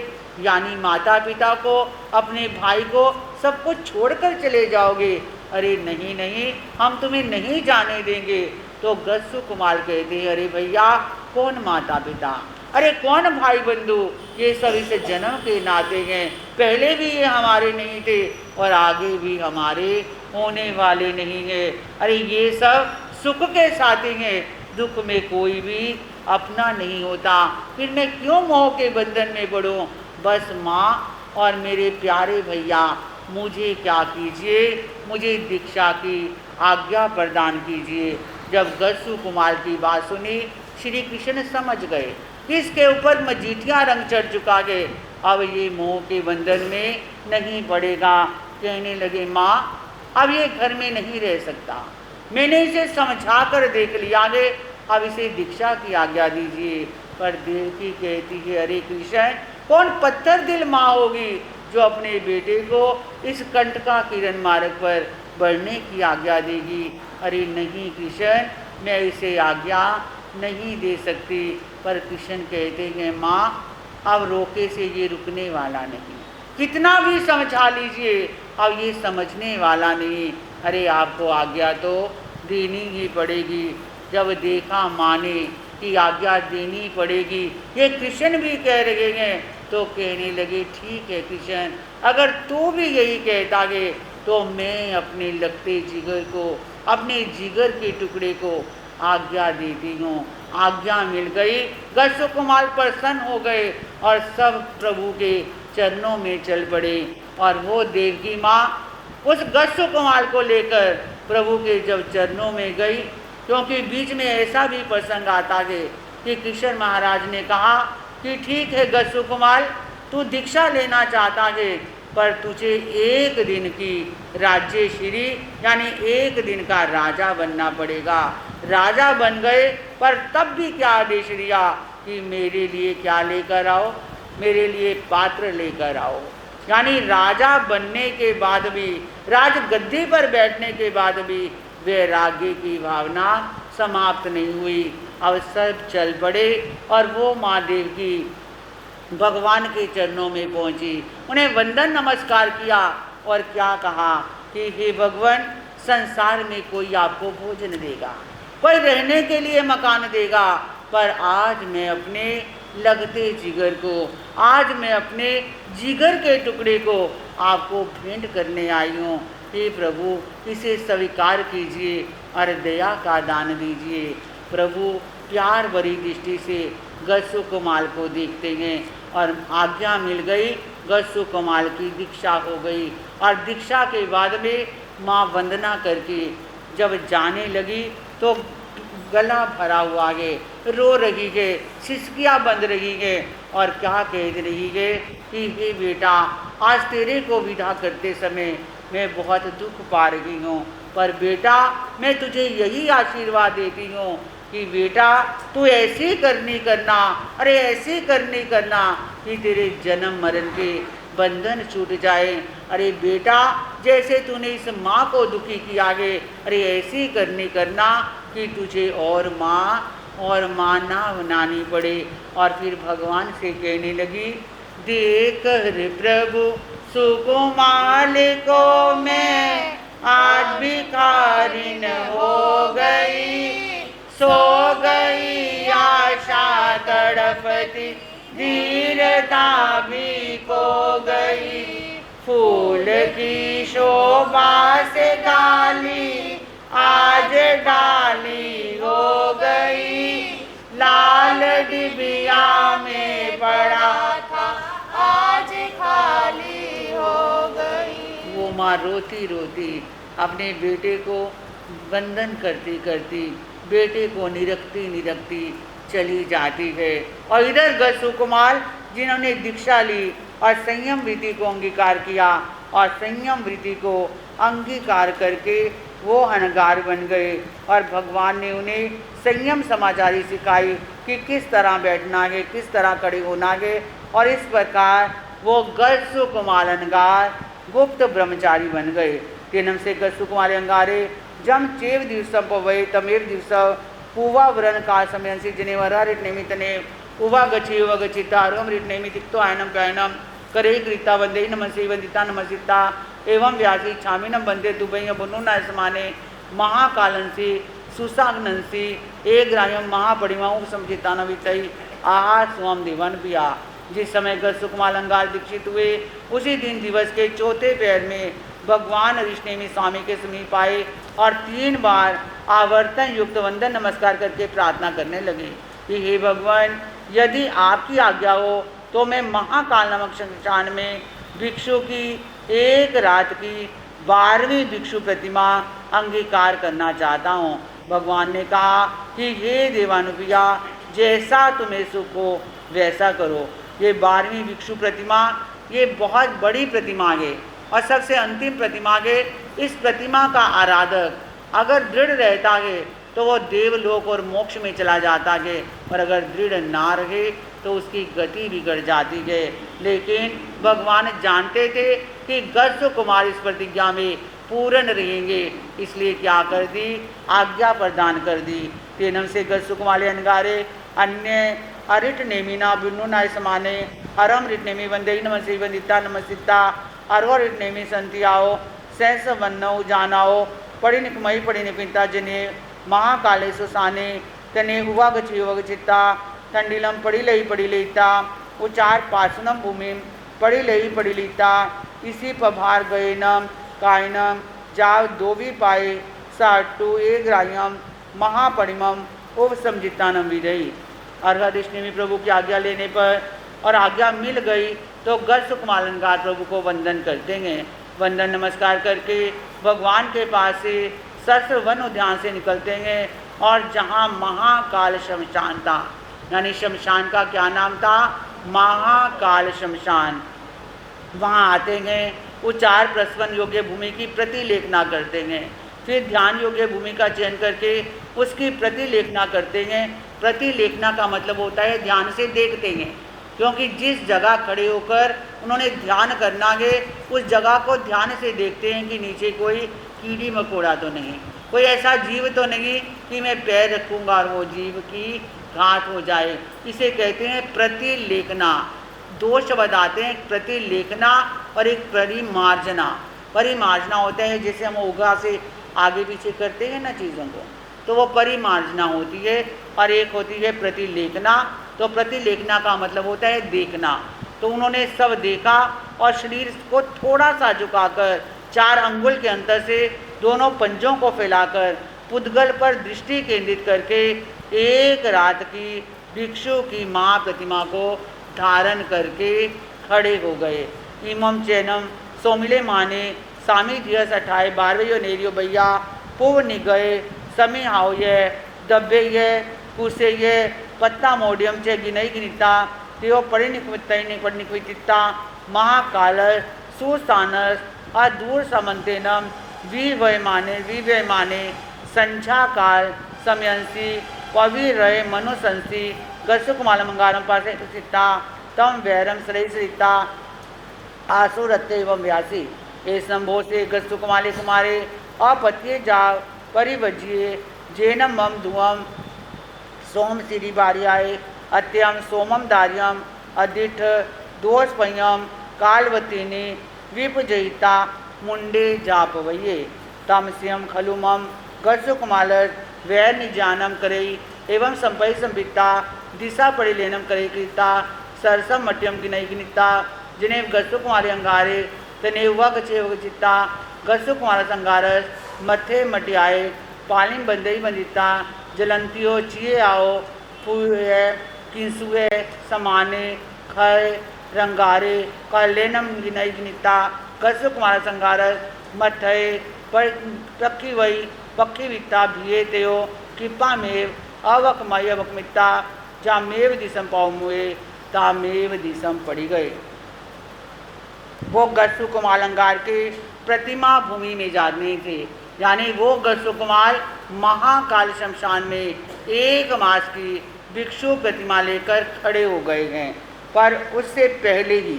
यानी माता पिता को, अपने भाई को सब कुछ छोड़कर चले जाओगे। अरे नहीं नहीं, हम तुम्हें नहीं जाने देंगे। तो गरसुकुमार कहते हैं, अरे भैया कौन माता पिता, अरे कौन भाई बंधु, ये सब इस जन्म के नाते हैं, पहले भी ये हमारे नहीं थे और आगे भी हमारे होने वाले नहीं हैं। अरे ये सब सुख के साथी हैं, दुख में कोई भी अपना नहीं होता, फिर मैं क्यों मोह के बंधन में पड़ूं। बस माँ और मेरे प्यारे भैया मुझे क्या कीजिए, मुझे दीक्षा की आज्ञा प्रदान कीजिए। जब गरसुकुमार की बात सुनी श्री कृष्ण समझ गए कि इसके ऊपर मजीठिया रंग चढ़ चुका है, अब ये मोह के बंधन में नहीं पड़ेगा। कहने लगे, माँ अब ये घर में नहीं रह सकता, मैंने इसे समझा कर देख लिया है, अब इसे दीक्षा की आज्ञा दीजिए। पर देवकी कहती है, अरे कृष्ण कौन पत्थर दिल माँ होगी जो अपने बेटे को इस कंटका किरण मार्ग पर बढ़ने की आज्ञा देगी। अरे नहीं कृष्ण, मैं इसे आज्ञा नहीं दे सकती। पर कृष्ण कहते हैं, माँ अब रोके से ये रुकने वाला नहीं, कितना भी समझा लीजिए अब ये समझने वाला नहीं। अरे आपको आज्ञा तो देनी ही पड़ेगी। जब देखा माने कि आज्ञा देनी पड़ेगी, ये कृष्ण भी कह रहे हैं, तो कहने लगे, ठीक है कृष्ण, अगर तू भी यही कहता है तो मैं अपने लगते जिगर को, अपने जिगर के टुकड़े को आज्ञा देती हूँ। आज्ञा मिल गई, गरसुकुमार प्रसन्न हो गए और सब प्रभु के चरणों में चल पड़े। और वो देवकी माँ उस गस्सु कुमार को लेकर प्रभु के जब चरणों में गई, क्योंकि बीच में ऐसा भी प्रसंग आता है कि किशोर महाराज ने कहा कि ठीक है गस्सु कुमार, तू दीक्षा लेना चाहता है, पर तुझे एक दिन की राज्यश्री यानी एक दिन का राजा बनना पड़ेगा। राजा बन गए, पर तब भी क्या आदेश दिया कि मेरे लिए क्या लेकर आओ, मेरे लिए पात्र लेकर आओ। यानी राजा बनने के बाद भी, राज गद्दी पर बैठने के बाद भी वैराग्य की भावना समाप्त नहीं हुई। अब सब चल पड़े और वो माँ देवकी भगवान के चरणों में पहुंची, उन्हें वंदन नमस्कार किया और क्या कहा कि हे भगवान, संसार में कोई आपको भोजन देगा, कोई रहने के लिए मकान देगा, पर आज मैं अपने लगते जिगर को, आज मैं अपने जिगर के टुकड़े को आपको भेंट करने आई हूँ। हे प्रभु, इसे स्वीकार कीजिए और दया का दान दीजिए। प्रभु प्यार भरी दृष्टि से गस्सु कुमार को देखते हैं और आज्ञा मिल गई। गस्सु कुमार की दीक्षा हो गई और दीक्षा के बाद में माँ वंदना करके जब जाने लगी तो गला भरा हुआ है, रो रही है, सिसकियाँ बंध रही है और क्या कह रही है कि हे बेटा, आज तेरे को विदा करते समय मैं बहुत दुख पा रही हूँ, पर बेटा मैं तुझे यही आशीर्वाद देती हूँ कि बेटा तू ऐसी करनी करना, अरे ऐसी करनी करना कि तेरे जन्म मरण के बंधन छूट जाए। अरे बेटा, जैसे तूने इस माँ को दुखी किया है, अरे ऐसी करनी करना कि तुझे और माँ ना बनानी पड़े। और फिर भगवान से कहने लगी, देख रे प्रभु सुकुमार को मैं आज भिखारिन हो गई, सो गई आशा तड़पती, धीरता भी खो गई, फूल की शोभा से डाली आज डाली हो गई, लाल डिबिया में पड़ा था आज खाली हो गई। वो माँ रोती रोती अपने बेटे को वंदन करती करती बेटे को निरखती चली जाती है। और इधर गस्सु कुमार जिन्होंने दीक्षा ली और संयम वृत्ति को अंगीकार किया और संयम वृत्ति को अंगीकार करके वो अनगार बन गए और भगवान ने उन्हें संयम समाचारी सिखाई कि किस तरह बैठना है, किस तरह खड़े होना है। और इस प्रकार वो गस्सु कुमार अनगार गुप्त ब्रह्मचारी बन गए। तेनम से गस्सु कुमार अंगारे जम चेव दिवसम पवय तमेव दिवस पूवा व्रण का समयंसी जनेवरा रिट निमित्तने उवा गछि उवा गचिता रोम रिट निमित्तो आयनम प्यायनम करे गृता वंदे नमसे वंदिता नमसिता एवं व्यासी छामिनम वंदे दुबई बुनु न समाने महाकालंसी सुसाग्नंसी एक ग्राह्यम महापरिमा समझिता न वितई आहा स्वम दिवन पिया। जिस समय गस्सु कुमार अंगार दीक्षित हुए उसी दिन दिवस के चौथे पैर में भगवान ऋषिनेमि स्वामी के समीप आए और 3 बार आवर्तन युक्त वंदन नमस्कार करके प्रार्थना करने लगे कि हे भगवान, यदि आपकी आज्ञा हो तो मैं महाकाल नामक शमशान में भिक्षु की एक रात की 12वीं भिक्षु प्रतिमा अंगीकार करना चाहता हूँ। भगवान ने कहा कि हे देवानुप्रिया, जैसा तुम्हें सुख हो वैसा करो। ये 12वीं भिक्षु प्रतिमा ये बहुत बड़ी प्रतिमा है और सबसे अंतिम प्रतिमा है। इस प्रतिमा का आराधक अगर दृढ़ रहता है तो वो देवलोक और मोक्ष में चला जाता है, और अगर दृढ़ ना रहे तो उसकी गति बिगड़ जाती है। लेकिन भगवान जानते थे कि गस्सु कुमार इस प्रतिज्ञा में पूर्ण रहेंगे, इसलिए क्या कर दी, आज्ञा प्रदान कर दी। तेनम से गस्सु कुमार अनगारे अन्य अरिट नेमिना बिन्नु नाय समाने हरम रिट नेमि वंदे नमसे वंदिता नमसिता अरवर रिट नेमि संति आओ सहस वन्नौ जानाओ पढ़ी निकमई पढ़ी निपिता जने महाकाले सुसाने तने हुआ गछि हुआ गचिता ठंडीलम पड़ी लेता उचार पासुनम भूमि पड़ी लीता इसी पभार गए नम कायनम जाव दो भी पाए साटू एक ग्राह्यम महापरिमम उप समझितानम विजयी। अर्घ ऋषिनेमि प्रभु की आज्ञा लेने पर और आज्ञा मिल गई तो गर्भ सुकुमार अलंकार प्रभु को वंदन करते हैं। वंदन नमस्कार करके भगवान के पास से सहस्त्र वन उद्यान से निकलते हैं और जहाँ महाकाल शमशान था, यानी शमशान का क्या नाम था, महाकाल शमशान, वहाँ आते हैं। उच्चार प्रस्वन योग्य भूमि की प्रतिलेखना करते हैं। फिर ध्यान योग्य भूमि का चयन करके उसकी प्रतिलेखना करते हैं। प्रतिलेखना का मतलब होता है ध्यान से देखते हैं, क्योंकि जिस जगह खड़े होकर उन्होंने ध्यान करना है उस जगह को ध्यान से देखते हैं कि नीचे कोई कीड़ी मकोड़ा तो नहीं, कोई ऐसा जीव तो नहीं कि मैं पैर रखूँगा और वो जीव की घात हो जाए। इसे कहते हैं प्रतिलेखना। दो शब्द आते हैं, प्रतिलेखना और एक परिमार्जना। परिमार्जना होता है जैसे हम उगा से आगे पीछे करते हैं ना चीज़ों को, तो वो परिमार्जना होती है, और एक होती है प्रतिलेखना। तो प्रतिलेखना का मतलब होता है देखना। तो उन्होंने सब देखा और शरीर को थोड़ा सा झुकाकर 4 अंगुल के अंतर से दोनों पंजों को फैलाकर पुद्गल पर दृष्टि केंद्रित करके एक रात की भिक्षु की माँ प्रतिमा को धारण करके खड़े हो गए। इमम चैनम सोमिले माने सामी दियस 28 12 नेरियो भैया पुव निगए समी हाउ ये दब्बे ये कुसे ये पत्ता मोडियम चे गिनई गिनिता तेओ परिनिक्विता महाकाल सुस्थानस अदूर समन्तेनम विवय माने संध्या काल समयंसी पविरय मनुसंसी गसुकुमाल मंगारम पासे सिता तम वैरम श्रेष्ठता आसुरत्य एवं व्यासी ए संभो से गसुकुमाले कुमारे अपत्ये जा परिवज्ये जेनम मम धुअम सोम सिरी बारियाए अत्यम सोमम दार्यम अदिठ दोषपयम कालवतीनि विपजयिता मुंडे जापवये तमस्यम खलुमम गसुकुमाल वैर निजानम करई एवं संपय संपिता दिशा परिलेनम करे कृता सरसम मट्यम गिनई गिनिता जिने गसु कुमारे अंगारे तने वचे चित्ता गसु कुमार संगारस मथे मटियाए पालिम बंदई बंदिता जलंतियो चिए आओ फूए किंसुए समाने खय रंगारे कलेनम गिनई गिनिता गसु कुमार संगारस मथे पर पक्की वही पक्की विता भिये तेयो कृपा में अवकमय अवकमिता जामेव दिशम पामुए तामेव दिशम पड़ी गए। वो गसु कुमार अलंकार के प्रतिमा भूमि में जाने थे, यानी वो गसु कुमार महाकाल शमशान में 1 मास की भिक्षु प्रतिमा लेकर खड़े हो गए हैं। पर उससे पहले ही,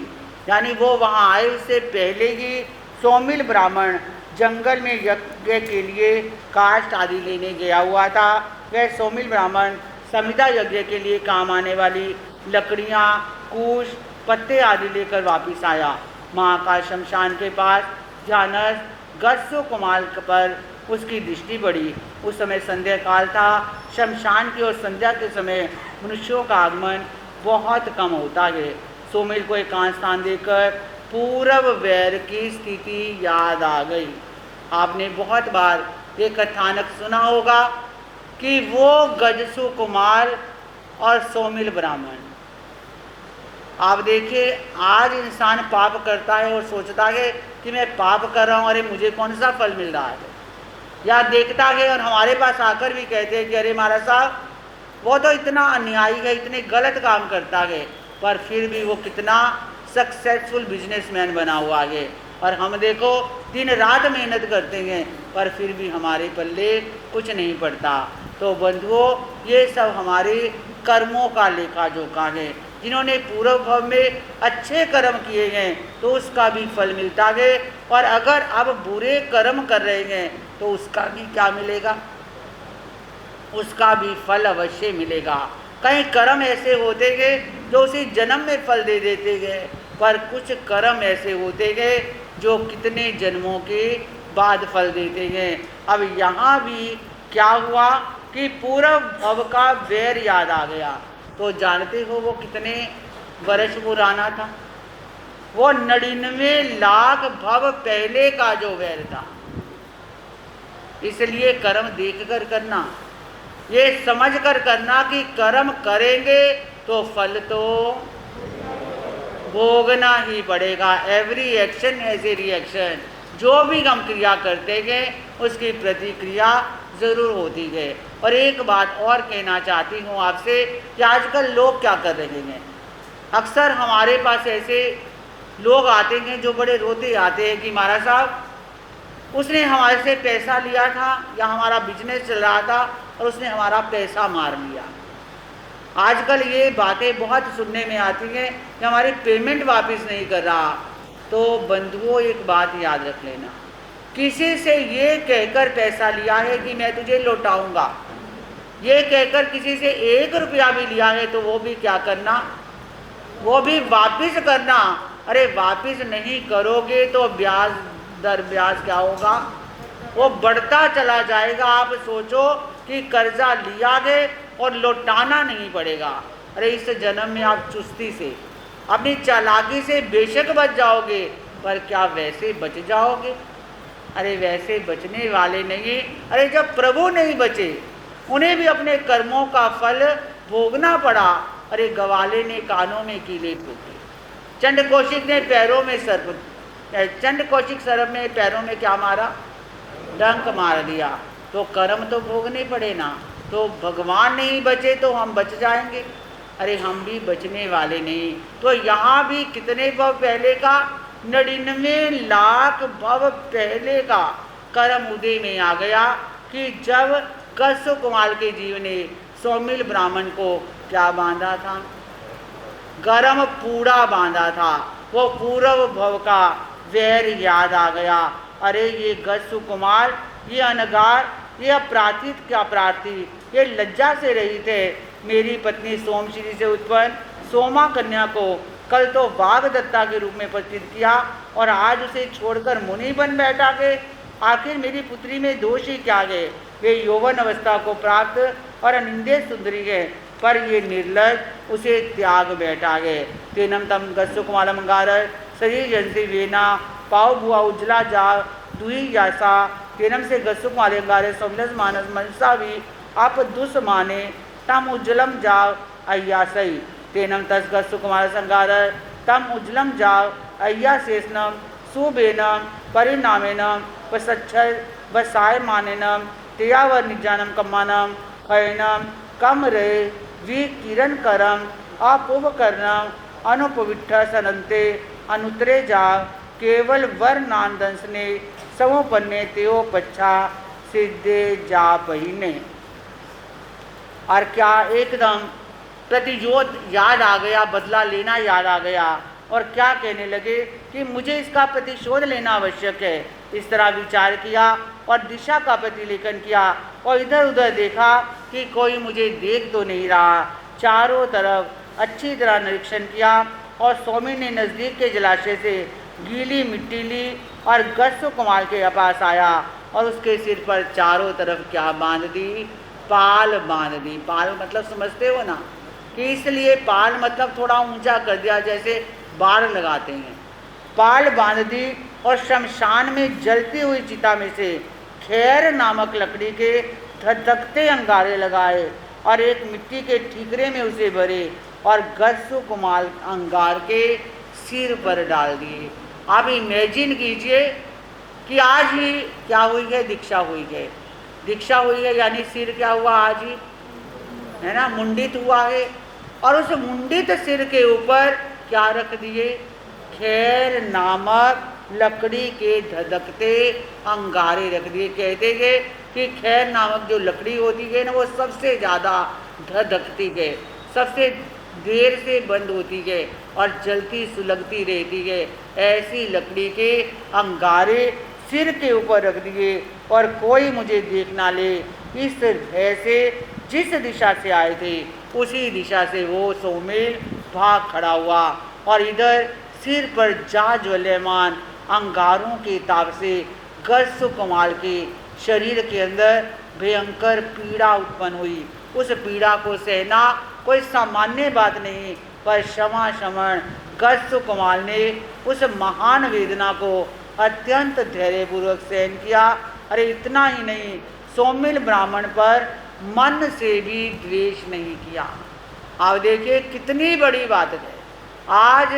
यानी वो वहाँ आए उससे पहले ही सोमिल ब्राह्मण जंगल में यज्ञ के लिए काष्ठ आदि लेने गया हुआ था। वह सोमिल ब्राह्मण समिधा यज्ञ के लिए काम आने वाली लकड़ियाँ, कूश, पत्ते आदि लेकर वापस आया। महाकाल शमशान के पास जानस गसु कुमार पर उसकी दृष्टि पड़ी। उस समय संध्या काल था। शमशान की ओर संध्या के समय मनुष्यों का आगमन बहुत कम होता है। सोमिल को एकांत स्थान देकर पूर्व वैर की स्थिति याद आ गई। आपने बहुत बार ये कथानक सुना होगा कि वो गजसु कुमार और सोमिल ब्राह्मण। आप देखिए, आज इंसान पाप करता है और सोचता है कि मैं पाप कर रहा हूँ, अरे मुझे कौन सा फल मिल रहा है, या देखता है और हमारे पास आकर भी कहते हैं कि अरे महाराज साहब वो तो इतना अन्यायी है, इतने गलत काम करता है, पर फिर भी वो कितना सक्सेसफुल बिजनेसमैन बना हुआ है। और हम देखो दिन रात मेहनत करते हैं पर फिर भी हमारे पल्ले कुछ नहीं पड़ता। तो बंधुओं, ये सब हमारे कर्मों का लेखा जोखा है। जिन्होंने पूर्व भव में अच्छे कर्म किए हैं तो उसका भी फल मिलता है, और अगर अब बुरे कर्म कर रहे हैं तो उसका भी क्या मिलेगा, उसका भी फल अवश्य मिलेगा। कई कर्म ऐसे होते हैं जो उसी जन्म में फल दे देते हैं, पर कुछ कर्म ऐसे होते हैं जो कितने जन्मों के बाद फल देते हैं। अब यहाँ भी क्या हुआ कि पूर्व भव का वैर याद आ गया। तो जानते हो वो कितने वर्ष पुराना था, वो 99 लाख भव पहले का जो वैर था। इसलिए कर्म देख कर करना, ये समझ कर करना कि कर्म करेंगे तो फल तो भोगना ही पड़ेगा। Every action has a reaction, जो भी हम क्रिया करते गए उसकी प्रतिक्रिया ज़रूर होती है। और एक बात और कहना चाहती हूँ आपसे कि आजकल लोग क्या कर रहे हैं, अक्सर हमारे पास ऐसे लोग आते हैं जो बड़े रोते आते हैं कि महाराज साहब उसने हमारे से पैसा लिया था या हमारा बिजनेस चल रहा था और उसने हमारा पैसा मार लिया। आजकल ये बातें बहुत सुनने में आती हैं कि हमारी पेमेंट वापस नहीं कर रहा। तो बंधुओं एक बात याद रख लेना, किसी से ये कहकर पैसा लिया है कि मैं तुझे लौटाऊंगा, ये कहकर किसी से 1 रुपया भी लिया है तो वो भी क्या करना, वो भी वापस करना। अरे वापस नहीं करोगे तो ब्याज दर ब्याज क्या होगा, वो बढ़ता चला जाएगा। आप सोचो कि कर्जा लिया गए और लौटाना नहीं पड़ेगा। अरे इस जन्म में आप चुस्ती से अपनी चालाकी से बेशक बच जाओगे, पर क्या वैसे बच जाओगे? अरे वैसे बचने वाले नहीं। अरे जब प्रभु नहीं बचे, उन्हें भी अपने कर्मों का फल भोगना पड़ा। अरे गवाले ने कानों में कीले ठोके, चंडकौशिक ने पैरों में सर्प, चंडकौशिक सर्प में पैरों में क्या मारा, डंक मार दिया। तो कर्म तो भोगने पड़े ना। तो भगवान नहीं बचे तो हम बच जाएंगे? अरे हम भी बचने वाले नहीं। तो यहाँ भी कितने भव पहले का, 99 लाख भव पहले का कर्म उदय में आ गया कि जब कश्यप कुमार के जीव ने सौमिल ब्राह्मण को क्या बांधा था, गरम पूड़ा बांधा था। वो पूर्व भव का वैर याद आ गया। अरे ये कश्यप कुमार, ये अनगार, ये अपराधित क्या प्रार्थी, ये लज्जा से रहित है। मेरी पत्नी सोमश्री से उत्पन्न सोमा कन्या को कल तो वागदत्ता के रूप में प्रस्तुत किया और आज उसे छोड़कर मुनि बन बैठा के। आखिर मेरी पुत्री में दोष ही क्या है? वे यौवन अवस्था को प्राप्त और अनिंदे सुंदरी है, पर ये निर्लज उसे त्याग बैठा है। तेनम तम कश्यप कुमार मंगार शरीर जंसी वेना पाव भुआ उजला जा दुई यासा। तेनम से कश्यप कुमार अंगारे सोमलस मानस मनसा भी आप दुस माने तम उज्जलम जाव अय्यासई। तेनम तस कश्यप कुमार संगार तम उज्जलम जाव अय्या शेषनम सुबेनम परिणामेनम वसच्छल वसाय मानेनम तेयावर निजानम कम्मानम खयनम कम रे वी किरण करम अपूव करनम अनुपविठ सनंते अनुतरे जा केवल वर नांदंस ने समोपन्ने तेओ पच्छा सिद्धे जा पहिने। और क्या एकदम प्रतिशोध याद आ गया, बदला लेना याद आ गया और क्या कहने लगे कि मुझे इसका प्रतिशोध लेना आवश्यक है। इस तरह विचार किया और दिशा का प्रतिलेखन किया और इधर उधर देखा कि कोई मुझे देख तो नहीं रहा। चारों तरफ अच्छी तरह निरीक्षण किया और स्वामी ने नज़दीक के जलाशय से गीली मिट्टी ली और कश्यप कुमार के पास आया और उसके सिर पर चारों तरफ क्या बांध दी, पाल बांध दी। पाल मतलब समझते हो ना, कि इसलिए पाल मतलब थोड़ा ऊंचा कर दिया, जैसे बाड़ लगाते हैं। पाल बांध दी और शमशान में जलती हुई चिता में से खैर नामक लकड़ी के धधकते अंगारे लगाए और एक मिट्टी के ठीकरे में उसे भरे और कश्यप कुमार अंगार के सिर पर डाल दिए। आप इमेजिन कीजिए कि आज ही क्या हुई है, दीक्षा हुई है। दीक्षा हुई है यानी सिर क्या हुआ आज ही, है ना, मुंडित हुआ है। और उस मुंडित सिर के ऊपर क्या रख दिए, खैर नामक लकड़ी के धधकते अंगारे रख दिए। कहते हैं कि खैर नामक जो लकड़ी होती है ना, वो सबसे ज़्यादा धधकती है, सबसे देर से बंद होती है और जलती सुलगती रहती है। ऐसी लकड़ी के अंगारे सिर के ऊपर रख दिए और कोई मुझे देख ना ले, इस भय से जिस दिशा से आए थे उसी दिशा से वो सौमेल भाग खड़ा हुआ और इधर सिर पर जा ज्वल्यमान अंगारों के ताप से कश्यप कुमार के शरीर के अंदर भयंकर पीड़ा उत्पन्न हुई। उस पीड़ा को सहना कोई सामान्य बात नहीं, पर क्षमा शमन कश्यप कुमार ने उस महान वेदना को अत्यंत धैर्यपूर्वक सहन किया। अरे इतना ही नहीं, सौमिल ब्राह्मण पर मन से भी द्वेष नहीं किया। आप देखिए कितनी बड़ी बात है। आज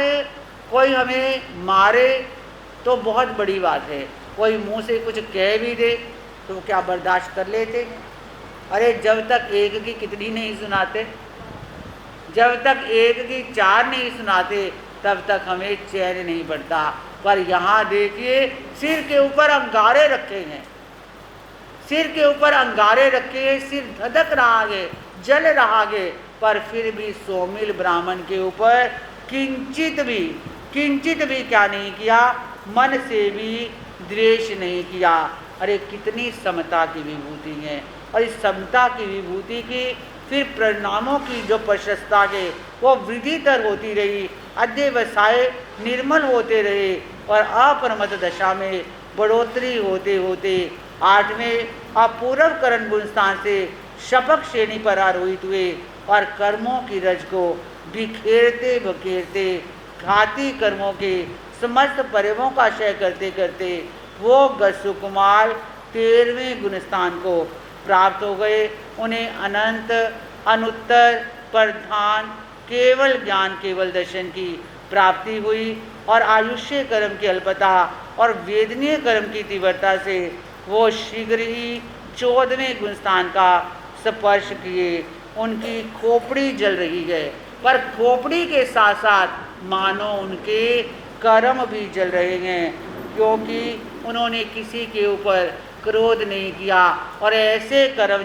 कोई हमें मारे तो बहुत बड़ी बात है, कोई मुंह से कुछ कह भी दे तो क्या बर्दाश्त कर लेते हैं? अरे जब तक एक की कितनी नहीं सुनाते, जब तक एक की चार नहीं सुनाते तब तक हमें चैन नहीं पड़ता। पर यहाँ देखिए सिर के ऊपर अंगारे रखे हैं, सिर के ऊपर अंगारे रखे हैं, सिर धधक रहा है, जल रहा है, पर फिर भी सोमिल ब्राह्मण के ऊपर किंचित भी क्या नहीं किया, मन से भी द्वेष नहीं किया। अरे कितनी समता की विभूति है, और इस समता की विभूति की फिर परिणामों की जो प्रशस्ता है वो वृद्धितर होती रही, अध्यवसाय निर्मल होते रहे और अपरमत दशा में बढ़ोतरी होते होते 8वें अपूर्व करण गुण स्थान से शपक श्रेणी पर आरोहित हुए और कर्मों की रज को बिखेरते बखेरते घाती कर्मों के समस्त पर्वों का क्षय करते करते वो गसुकुमार 13वें गुणस्थान को प्राप्त हो गए। उन्हें अनंत अनुत्तर प्रधान केवल ज्ञान केवल दर्शन की प्राप्ति हुई और आयुष्य कर्म की अल्पता और वेदनीय कर्म की तीव्रता से वो शीघ्र ही 14वें गुणस्थान का स्पर्श किए। उनकी खोपड़ी जल रही है, पर खोपड़ी के साथ साथ मानो उनके कर्म भी जल रहे हैं, क्योंकि उन्होंने किसी के ऊपर क्रोध नहीं किया और ऐसे कर्म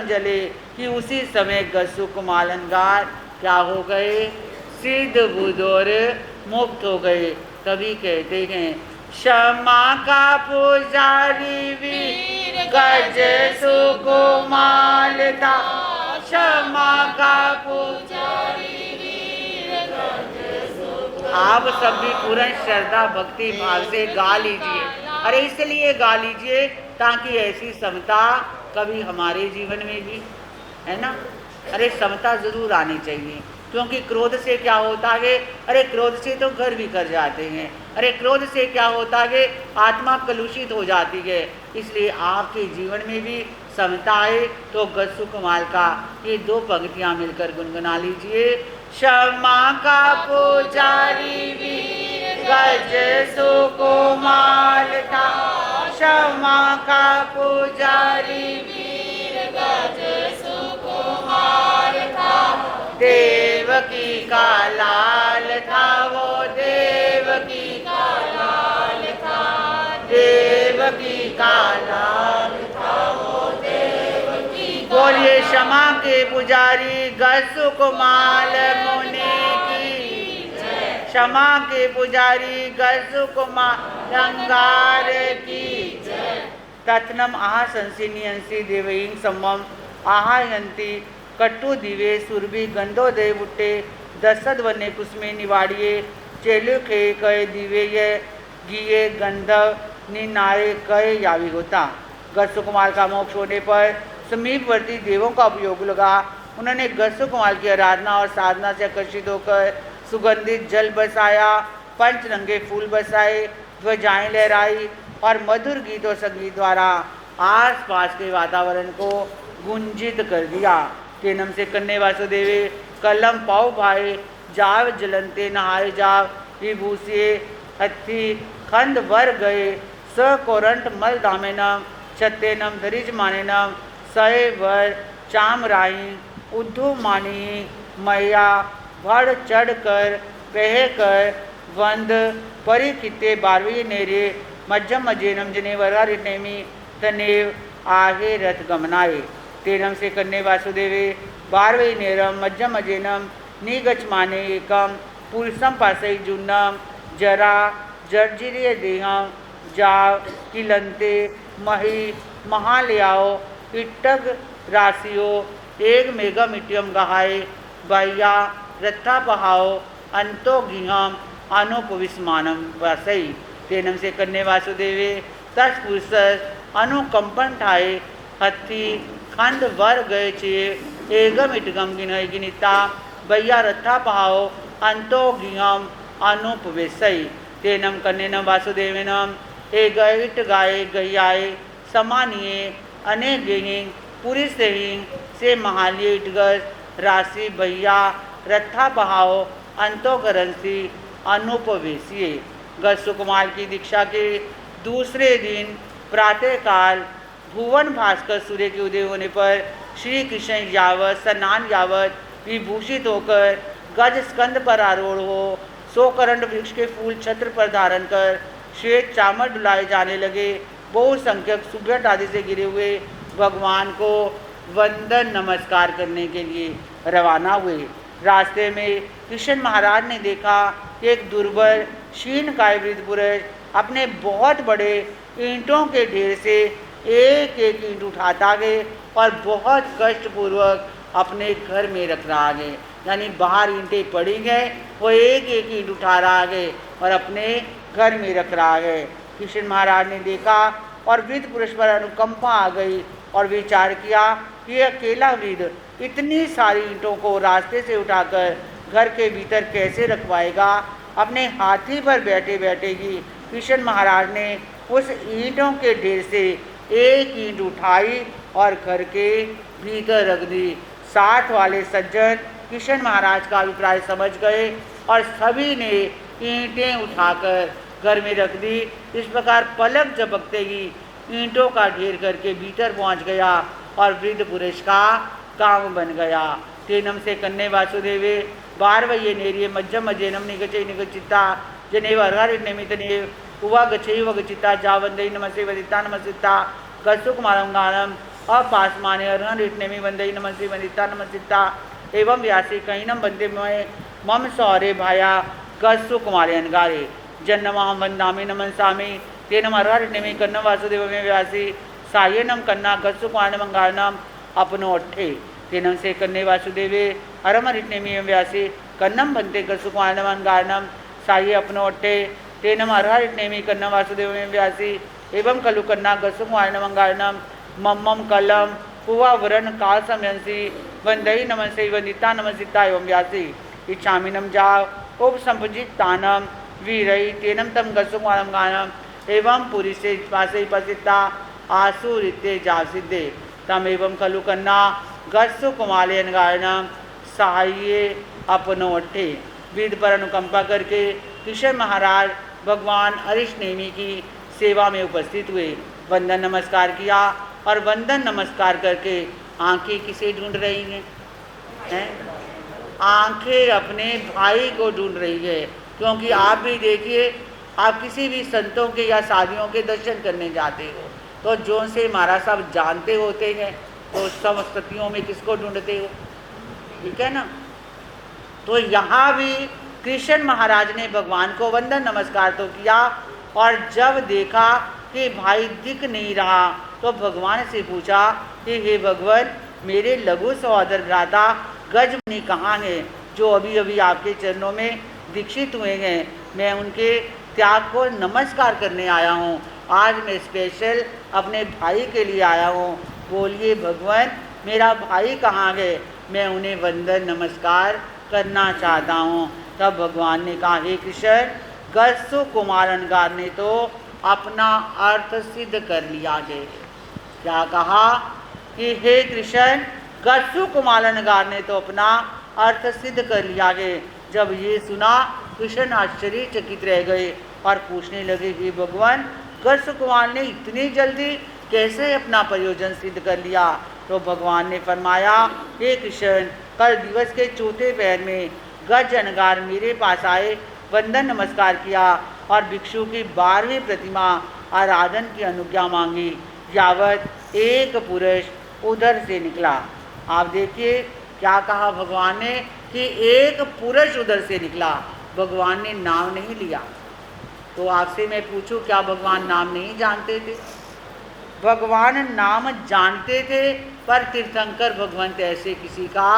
जले कि उसी समय गसुकुमार अलंकार क्या हो गए, सिद्ध बुद्ध और मुक्त हो गए। तभी कहते हैं क्षमा का पुजारी वीर गज सुकुमार था, क्षमा का पुजारी वीर गज सुकुमार। आप सब भी पूर्ण श्रद्धा भक्ति भाव से गा लीजिए। अरे इसलिए गा लीजिए ताकि ऐसी समता कभी हमारे जीवन में भी, है ना, अरे समता जरूर आनी चाहिए। क्योंकि क्रोध से क्या होता है, अरे क्रोध से तो घर भी कर जाते हैं, अरे क्रोध से क्या होता है, आत्मा कलुषित हो जाती है। इसलिए आपके जीवन में भी समता आए तो गसुकुमार का ये 2 पंक्तियां मिलकर गुनगुना लीजिए। क्षमा का पुजारी वीर गज सुकुमार था, क्षमा का पुजारी वीर गज सुकुमार था, देवकी का लाल था वो, देवकी का लाल था, देवकी का लाल था वो, देवकी। बोलिए क्षमा के पुजारी गसुकुमार मुनि की, क्षमा के पुजारी गसुकुमार अंगार की। तत्नम आह संसिनियंसी देवईं सम्मम आहायंती कट्टु दिवे सुरभि गंधो देव उठे दसद वने कुसमे निवाड़िए चेलु खे कहे दिवे ये गिये गंधव निनाए कहे यावी होता। गसुकुमार का मोक्ष होने पर समीपवर्ती देवों का उपयोग लगा। उन्होंने गसुकुमार की आराधना और साधना से आकर्षित होकर सुगंधित जल बरसाया, पंचरंगे फूल बरसाए, ध्वजाएं लहराई और मधुर गीत और संगीत द्वारा आसपास के वातावरण को गुंजित कर दिया। तेनम से कन्ने वासुदेवे कलम पाव भाई जाव जलनते नहाए जाव विभूषिये हथी खंड वर गए स कोरंट मल दामेनम छत्तेनम धरिज मानेनम सय वर चाम राई उद्धू मानी मैया भड़ चढ़ कर कह कर वंद परिकिते 12वीं नेरे मज्जम मजेनम जने वरारिनेमी तनेव आगे रथ गमनाए। तेनम से कन्ने वासुदेवे 12वीं नेरम मज्जम अजेनम निगच माने एकम पुरुषम पासई जुन्नम जरा जर्जिरिय देहम जाव किलंते मही महालयाओ इट्टग राशियो एक मेघम इटियम गहाए बाह्या रथा बहाओ अंतो गिहम अनुपविस्मानम पासई। तेनम से कन्ने वासुदेवे 10 पुरुष अनुकंपन ठाए हथी खंड वर गए चे एगम इटगम गिनय गिनिता भैया रथा पहाओ अंतो गिहम अनुपवेशई। तेनम कन्नेनम वासुदेवेनम एगइट गाये गयाए समानिये अनेक गेहिंग पुरी से महालिय इटगस राशि भैया रथा पहाओ अंतोकरणसी अनुपवेशिये। गज कुमार की दीक्षा के दूसरे दिन प्रातःकाल भुवन भास्कर सूर्य के उदय होने पर श्री कृष्ण यावत स्नान यावत विभूषित होकर गज स्कंद पर आरूढ़ हो सोकरंड वृक्ष के फूल छत्र पर धारण कर श्वेत चामर डुलाए जाने लगे। बहुसंख्यक सुभ्यट आदि से गिरे हुए भगवान को वंदन नमस्कार करने के लिए रवाना हुए। रास्ते में कृष्ण महाराज ने देखा कि एक दुर्बल क्षीणकाय वृद्ध पुरुष अपने बहुत बड़े ईंटों के ढेर से एक एक ईंट उठाता गए और बहुत कष्टपूर्वक अपने घर में रख रहा गए। यानी बाहर ईंटें पड़ी गए, वो एक एक ईंट उठा रहा गए और अपने घर में रख रहा गए। कृष्ण महाराज ने देखा और वृद्ध पुरुष पर अनुकंपा आ गई और विचार किया कि अकेला वृद्ध इतनी सारी ईंटों को रास्ते से उठाकर घर के भीतर कैसे रखवाएगा। अपने हाथी पर बैठे बैठे ही कृष्ण महाराज ने उस ईंटों के ढेर से एक ईंट उठाई और घर के भीतर रख दी। साथ वाले सज्जन कृष्ण महाराज का अभिप्राय समझ गए और सभी ने ईंटें उठाकर घर में रख दी। इस प्रकार पलक झपकते ही ईंटों का ढेर करके भीतर पहुंच गया और वृद्ध पुरुष का काम बन गया। तेनम से कन्ने वासुदेवे बारवये नेरिये मज्जम अजेनम निगचे निगचिता जनेव हर निमितने उवा गच्छे वगचिता जावंदई नमसे वदिता नमसिता गसुक मारम गानम अपासमाने अर्हन रिटनेमि वंदई नमसे वदिता नमसिता एवं व्यासी कहीनम वंदे मम सौरे भाया गसु कुमारे अनगारे जन्नमाम वंदामि नमनसामि तेनम अर्हन रिटनेमि कन्नम वासुदेव में व्यासी सायनम कन्ना गसु कुमार मंगानम अपनो अट्ठे तेनम से कन्ने वासुदेवे अरम रिटनेमि व्यासी कन्नम भंते गसु कुमार मंगानम साये अपनो अट्ठे तेनम अर्हन रिटनेमि कन्नम वासुदेव में व्यासी एवं कलु कन्ना गसु कुमार मंगानम मम्मम कलम हुआ वरण काल समयंसी वंदई नमसे वंदिता नमसिता एवं व्यासी इच्छामिनम जाव उपसंपजित तानम वीरई तेनम तम गसुमानम गानम एवं पुरी से पासे पसिता आसु रिते जा सिद्धे तम एवं खलु कन्ना गसु कुमालेन गायनम सहाये अपनो अट्ठे। विद पर अनुकंपा करके कृष्ण महाराज भगवान अरिष्णेमी की सेवा में उपस्थित हुए। वंदन नमस्कार किया और वंदन नमस्कार करके आंखें किसे ढूंढ रही हैं? आंखें अपने भाई को ढूंढ रही है। क्योंकि आप भी देखिए, आप किसी भी संतों के या साधियों के दर्शन करने जाते हो तो जो से महाराज साहब जानते होते हैं तो सब स्थितियों में किसको ढूंढते हो? ठीक है ना। तो यहाँ भी कृष्ण महाराज ने भगवान को वंदन नमस्कार तो किया और जब देखा कि भाई दिख नहीं रहा तो भगवान से पूछा कि हे भगवान, मेरे लघु सहोदर भ्राता गजमुनि कहाँ हैं जो अभी अभी आपके चरणों में दीक्षित हुए हैं? मैं उनके त्याग को नमस्कार करने आया हूँ। आज मैं स्पेशल अपने भाई के लिए आया हूँ। बोलिए भगवान, मेरा भाई कहाँ है? मैं उन्हें वंदन नमस्कार करना चाहता हूँ। तब भगवान ने कहा, हे कृष्ण, गस्सु कुमार अनगार ने तो अपना अर्थ सिद्ध कर लिया है। क्या कहा कि हे कृष्ण, गस्सु कुमार अनगार ने तो अपना अर्थ सिद्ध कर लिया है। जब ये सुना कृष्ण आश्चर्यचकित रह गए और पूछने लगे, हे भगवान, गस्सु कुमार ने इतनी जल्दी कैसे अपना प्रयोजन सिद्ध कर लिया? तो भगवान ने फरमाया, हे कृष्ण, कल दिवस के चौथे पहर में गज अनगार मेरे पास आए, वंदन नमस्कार किया और भिक्षु की 12वीं प्रतिमा आराधन की अनुज्ञा मांगी। यावत एक पुरुष उधर से निकला। आप देखिए क्या कहा भगवान ने कि एक पुरुष उधर से निकला। भगवान ने नाम नहीं लिया। तो आपसे मैं पूछूं, क्या भगवान नाम नहीं जानते थे? भगवान नाम जानते थे, पर तीर्थंकर भगवंत ऐसे किसी का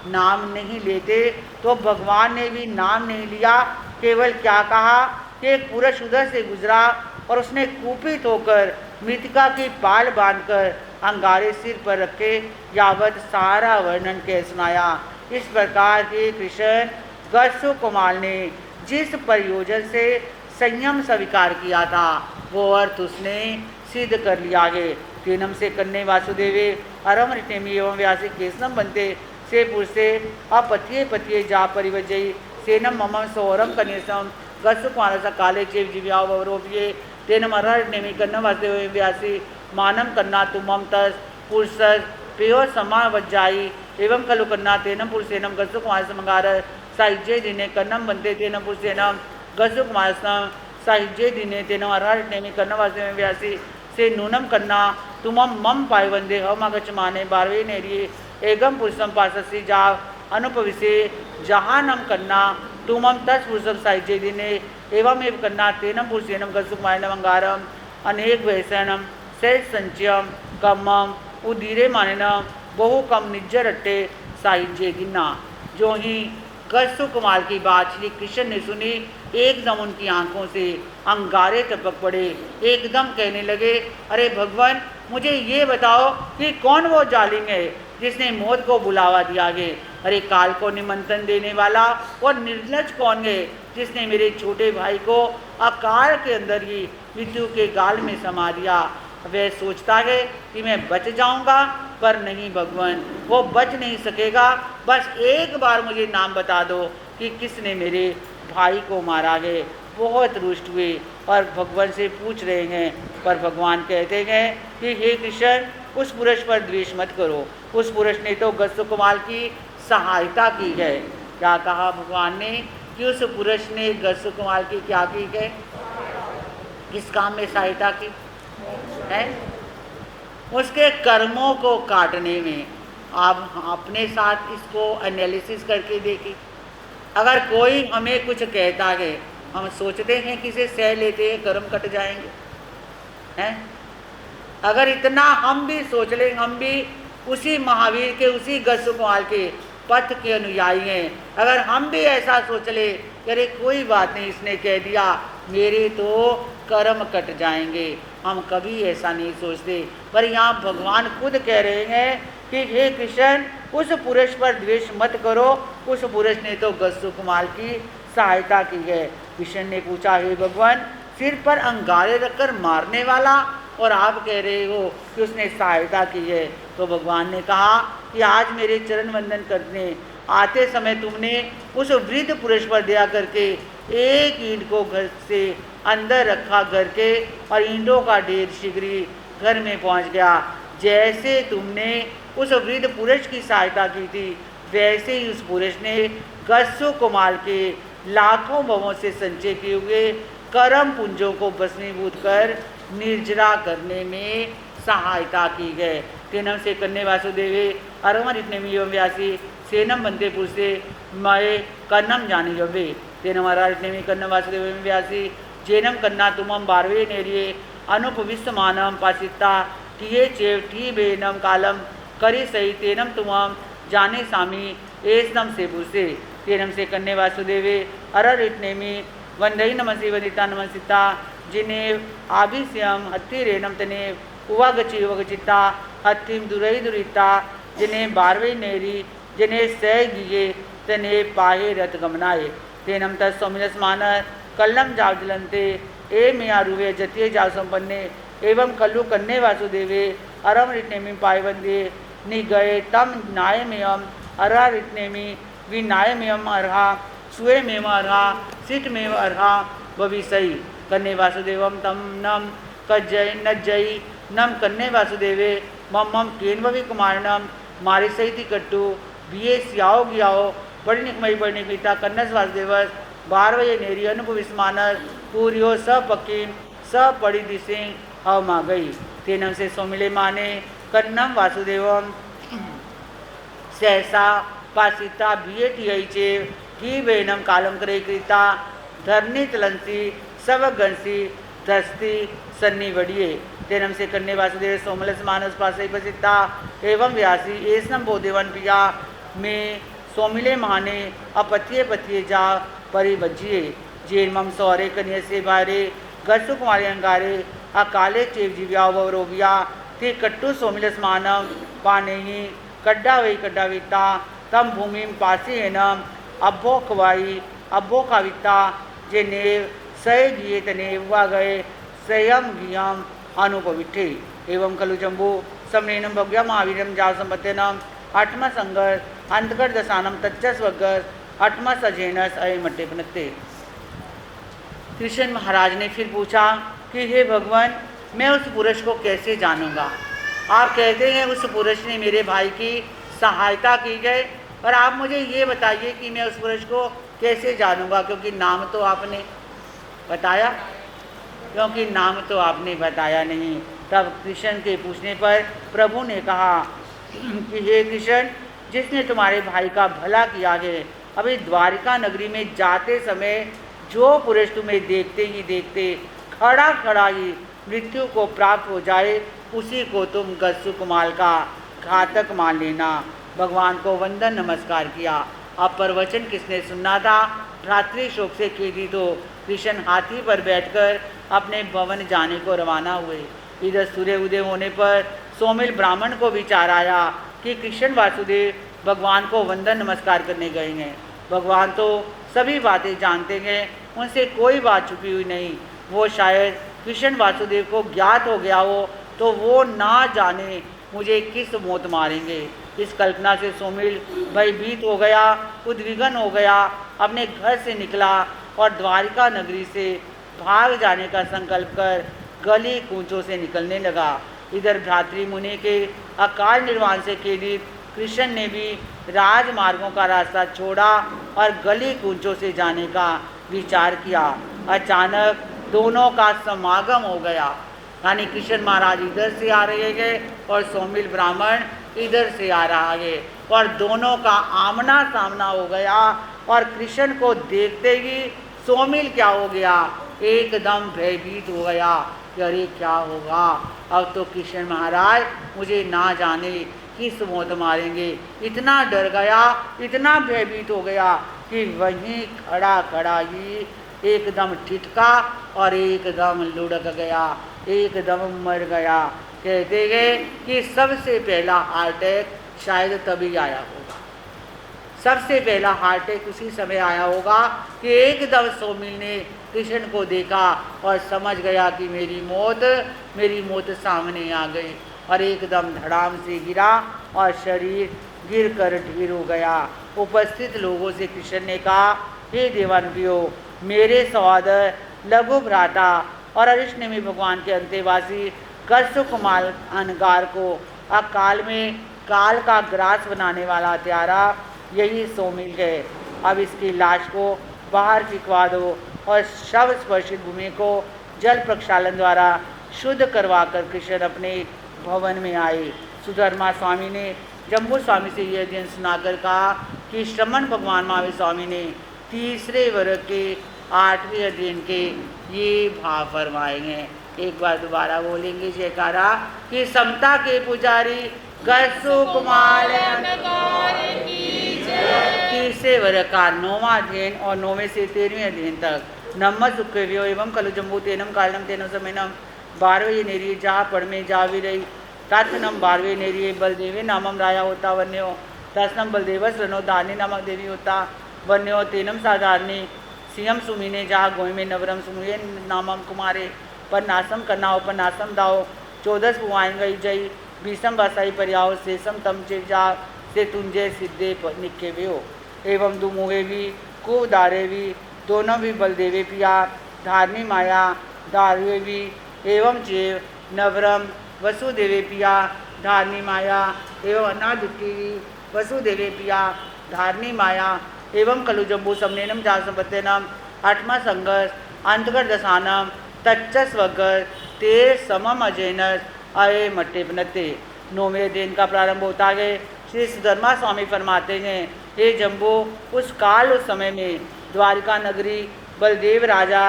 नाम नहीं लेते। तो भगवान ने भी नाम नहीं लिया, केवल क्या कहा कि एक पुरुष उधर से गुजरा और उसने कुपित होकर मृतिका की पाल बांधकर अंगारे सिर पर रखे यावत सारा वर्णन कह सुनाया। इस प्रकार के कृष्ण गस्सु कुमार ने जिस प्रयोजन से संयम स्वीकार किया था वो अर्थ उसने सिद्ध कर लिया है। तेनम से कन्ने वासुदेवे अरम ऋषेमी एवं व्यासी केसनम बनते से पुरुषे अपथिये पथिये जा परिवजयी सेनम मम सोरम कन्यसम गसु कुमारस काले चेव जीव्याव वरोपिये तेनम अरहणेमी कन्न वासुदेव व्यासी मानम कन्ना तुमम तस पुरुषस प्रियो समा वज्जाई एवं खलु कन्ना तेनम पुरुषेनम गसु कुमारस मंगार साहिज्य दिने कन्नम बनते तेनम पुरुषेनम गसु कुमारसम साहिज्य दिने तेनम अरहणेमी कन्न वासुदेव व्यासी से नूनम कन्ना तुमम मम पाय वंदे हम आगच माने बारवे नेरिये एगम पुरुषम पाससी जा अनुपविसे जहानम कन्ना तुमम तस पुरुषम साहिज्य दिने एवं एव कन्ना तेनम पुरुषेनम गसुकुमारनम अंगारम अनेक वैसनम सैज संचयम कमम उदीरे माननम बहु कम निज्जरट्टे साहिज्य दिना। जो ही गसु कुमार की बात श्री कृष्ण ने सुनी एकदम उनकी आंखों से अंगारे टपक पड़े। एकदम कहने लगे, अरे भगवान मुझे ये बताओ कि कौन वो जालिम है जिसने मौत को बुलावा दिया है। अरे काल को निमंत्रण देने वाला और निर्लज कौन है जिसने मेरे छोटे भाई को अकाल के अंदर ही मृत्यु के गाल में समा दिया। वह सोचता है कि मैं बच जाऊंगा, पर नहीं भगवान, वो बच नहीं सकेगा। बस एक बार मुझे नाम बता दो कि किसने मेरे भाई को मारा है। बहुत रुष्ट हुए और भगवान से पूछ रहे हैं, पर भगवान कहते हैं कि हे कृष्ण, उस पुरुष पर द्वेष मत करो। उस पुरुष ने तो गसु कुमार की सहायता की है। क्या कहा भगवान ने कि उस पुरुष ने गसु कुमार की क्या की है, किस काम में सहायता की है? उसके कर्मों को काटने में। आप अपने साथ इसको एनालिसिस करके देखिए। अगर कोई हमें कुछ कहता है, हम सोचते हैं कि इसे सह लेते हैं, कर्म कट जाएंगे, हैं? अगर इतना हम भी सोच लें, हम भी उसी महावीर के, उसी गसु कुमार के पथ के अनुयायी हैं, अगर हम भी ऐसा सोच ले कि अरे कोई बात नहीं, इसने कह दिया मेरे तो कर्म कट जाएंगे, हम कभी ऐसा नहीं सोचते। पर यहाँ भगवान खुद कह रहे हैं कि हे कृष्ण, उस पुरुष पर द्वेष मत करो। उस पुरुष ने तो गसु कुमार की सहायता की है। कृष्ण ने पूछा, हे भगवान, सिर पर अंगारे रखकर मारने वाला, और आप कह रहे हो कि उसने सहायता की है। तो भगवान ने कहा कि आज मेरे चरण वंदन करने आते समय तुमने उस वृद्ध पुरुष पर दया करके एक ईंट को घर से अंदर रखा घर के, और ईंटों का ढेर शीघ्र घर में पहुंच गया। जैसे तुमने उस वृद्ध पुरुष की सहायता की थी, वैसे ही उस पुरुष ने गसु कुमार के लाखों भवों से संचय किए हुए कर्म पुंजों को भस्मीभूत कर निर्जरा करने में सहायता की है। तेनम से कन्ने वासुदेवे अरमर इतने व्यासी सेनम बनते पुरुषे मय कन्नम जानी जबे तेनम अरा इतने कन्न वासुदेव व्यासी जेनम कन्ना तुमम बारवे नेरिये अनुपविष्ट मानम पासिता टिये चेव टी बेनम कालम करी सही तेनम तुमम जाने सामी एसनम से पुरुषे तेनम से कन्ने वासुदेवे अरर इतनेमी वंदई नमसी वंदिता नमसिता जिन्हें आभिष्यम हत्ती रेनम तने उवागची उवगचिता हत्तीम दुरई दुरिता जिन्हें बारवे नेरी जिन्हें सह गिये तने पाहे रथ गमनाए तेनम तत् सौमिनस मानर कल्लम जाव जलंते ए मिया रुवे जतिये जाव संपन्ने एवं कल्लु कन्ने वासुदेवे अरम रिटनेमी पायवंदे नि गए तम नायमेयम अरा रिटनेमी विनायमेयम अर्हा सुए मेव अर्हा सिट मेव अर्हा भविसई कन्ने वासुदेवम तम नम कज्जय नज्जयी नम कन्ने वासुदेवे मम मम केन्वि कुमारनम मारे सहित कट्टू बीए सियाओ गियाओ पढ़निकमयी पढ़निकता कन्नस वासुदेवस बारवये नेरी अनुपविस्मानस पूर्यो स पकीम स पड़ी दिसिंग हव मा गई तेनम से सोमिले माने कन्नम वासुदेवम सहसा पासिता बीए टियई चेव की बेनम कालम करे कृता धरनी तलंसी सब गंसी धस्ती सन्नी वड़िए तेनम से कन्ने वासुदेव सोमलस मानस पासे प्रसिद्धा एवं व्यासी एसनम बोदेवन पिया में सोमिले माने अपत्ये पतिये जा परिभज्जिए जेनमम सौरे कन्या से बारे गसु कुमारे अंगारे अकाले चेव जीव्याव रोबिया ते कट्टू सोमिलस मानव पाने ही कड्डा वही कड्डाविता तम भूमि पासी एनम अब्बो खवाई अब्बो काविता जेने सय गिये तने हुआ गए संयम गियम अनुपविठे एवं खलु जम्बू समनेनम भव्या महावीरम जाव संपत्तेनम आत्मा संगर अंतकर दशानम तच्चस वगर अटमस अजेनस अय मट्टे पनत्ते। कृष्ण महाराज ने फिर पूछा कि हे भगवान, मैं उस पुरुष को कैसे जानूंगा? आप कहते हैं उस पुरुष ने मेरे भाई की सहायता की है, और आप मुझे ये बताइए कि मैं उस पुरुष को कैसे जानूंगा, क्योंकि नाम तो आपने बताया नहीं। तब कृष्ण के पूछने पर प्रभु ने कहा कि हे कृष्ण, जिसने तुम्हारे भाई का भला किया है, अभी द्वारिका नगरी में जाते समय जो पुरुष तुम्हें देखते ही देखते खड़ा खड़ा ही मृत्यु को प्राप्त हो जाए, उसी को तुम गस्सु कुमार का घातक मान लेना। भगवान को वंदन नमस्कार किया। अब प्रवचन किसने सुनना था? भ्रातृ शोक से खेदित हो कृष्ण हाथी पर बैठकर अपने भवन जाने को रवाना हुए। इधर सूर्य उदय होने पर सोमिल ब्राह्मण को विचार आया कि कृष्ण वासुदेव भगवान को वंदन नमस्कार करने गए हैं। भगवान तो सभी बातें जानते हैं, उनसे कोई बात छुपी हुई नहीं। वो शायद कृष्ण वासुदेव को ज्ञात हो गया हो तो वो ना जाने मुझे किस मौत मारेंगे। इस कल्पना से सोमिल भयभीत हो गया, उद्विग्न हो गया, अपने घर से निकला और द्वारिका नगरी से भाग जाने का संकल्प कर गली कूचों से निकलने लगा। इधर भ्रातृ मुनि के अकाल निर्वाण से खेदित कृष्ण ने भी राजमार्गों का रास्ता छोड़ा और गली कूचों से जाने का विचार किया। अचानक दोनों का समागम हो गया, यानी कृष्ण महाराज इधर से आ रहे हैं और सोमिल ब्राह्मण इधर से आ रहा है, और दोनों का आमना सामना हो गया। और कृष्ण को देखते ही सोमिल क्या हो गया, एकदम भयभीत हो गया कि अरे क्या होगा, अब तो कृष्ण महाराज मुझे ना जाने किस मौत मारेंगे। इतना डर गया, इतना भयभीत हो गया कि वहीं खड़ा खड़ा ही एकदम ठिठका और एकदम लुढ़क गया, एकदम मर गया। कहते हैं कि सबसे पहला हार्ट अटैक शायद तभी आया होगा, सबसे पहला हार्ट अटैक उसी समय आया होगा कि एकदम सोमिल ने कृष्ण को देखा और समझ गया कि मेरी मौत सामने आ गई, और एकदम धड़ाम से गिरा और शरीर गिर कर ढीर हो गया। उपस्थित लोगों से कृष्ण ने कहा, हे देवानुदेव, मेरे सहोदर लघु भ्राता और अरिष्टनेमी भगवान के अंतेवासी गस्सु कुमार अनगार को अकाल में काल का ग्रास बनाने वाला हत्यारा यही सोमिल है। अब इसकी लाश को बाहर फिकवा दो और शव स्पर्शित भूमि को जल प्रक्षालन द्वारा शुद्ध करवाकर कृष्ण अपने भवन में आए। सुधर्मा स्वामी ने जम्बू स्वामी से यह दिन सुनाकर कहा कि श्रमण भगवान महावीर स्वामी ने तीसरे वर्ग के 8वें अध्ययन के ये भाव फरमाए हैं। एक बार दोबारा बोलेंगे जयकारा कि समता के पुजारी गस्सु कुमार तीसरे वर्ग का 9वां अध्ययन और 9वें से 13वें अध्ययन तक नम्म सुखव्यो एवं कलु जम्बू तेनम कारणम तेनम समयनम 12वें नेरिये जा पढ़ में जा भी रही तत्नम 12वें नेरिये बलदेवे नामम राया होता वन्यो तस्नम बलदेवस रनो दानी नामक देवी होता वन्यो तेनम साधारणी सियम सुमीने जा गोय में नवरम सुमुये नामम कुमारे पर नासम करना हो पर नासम दाओ 14 पुआएं गई जई बीसम बसाई परियाओ शेषम तम जा से तुंजे सिद्धे निके भी हो एवं दुमुहे भी कुदारे भी दोनों भी बलदेवे पिया धारणी माया धारवे भी एवं जेव नवरम वसुदेवे पिया धारणी माया एवं अनादित्य वसुदेवे पिया धारणी माया एवं कलुजम्बू समनेनम जा संपत्तेनम 8वां संघर्ष अंतगर दशानम तच्चस वगर तेर समम अजैनस अये मट्टे बनते। 9वें दिन का प्रारंभ होता है। श्री सुधर्मा स्वामी फरमाते हैं, हे जम्बू, उस काल उस समय में द्वारिका नगरी बलदेव राजा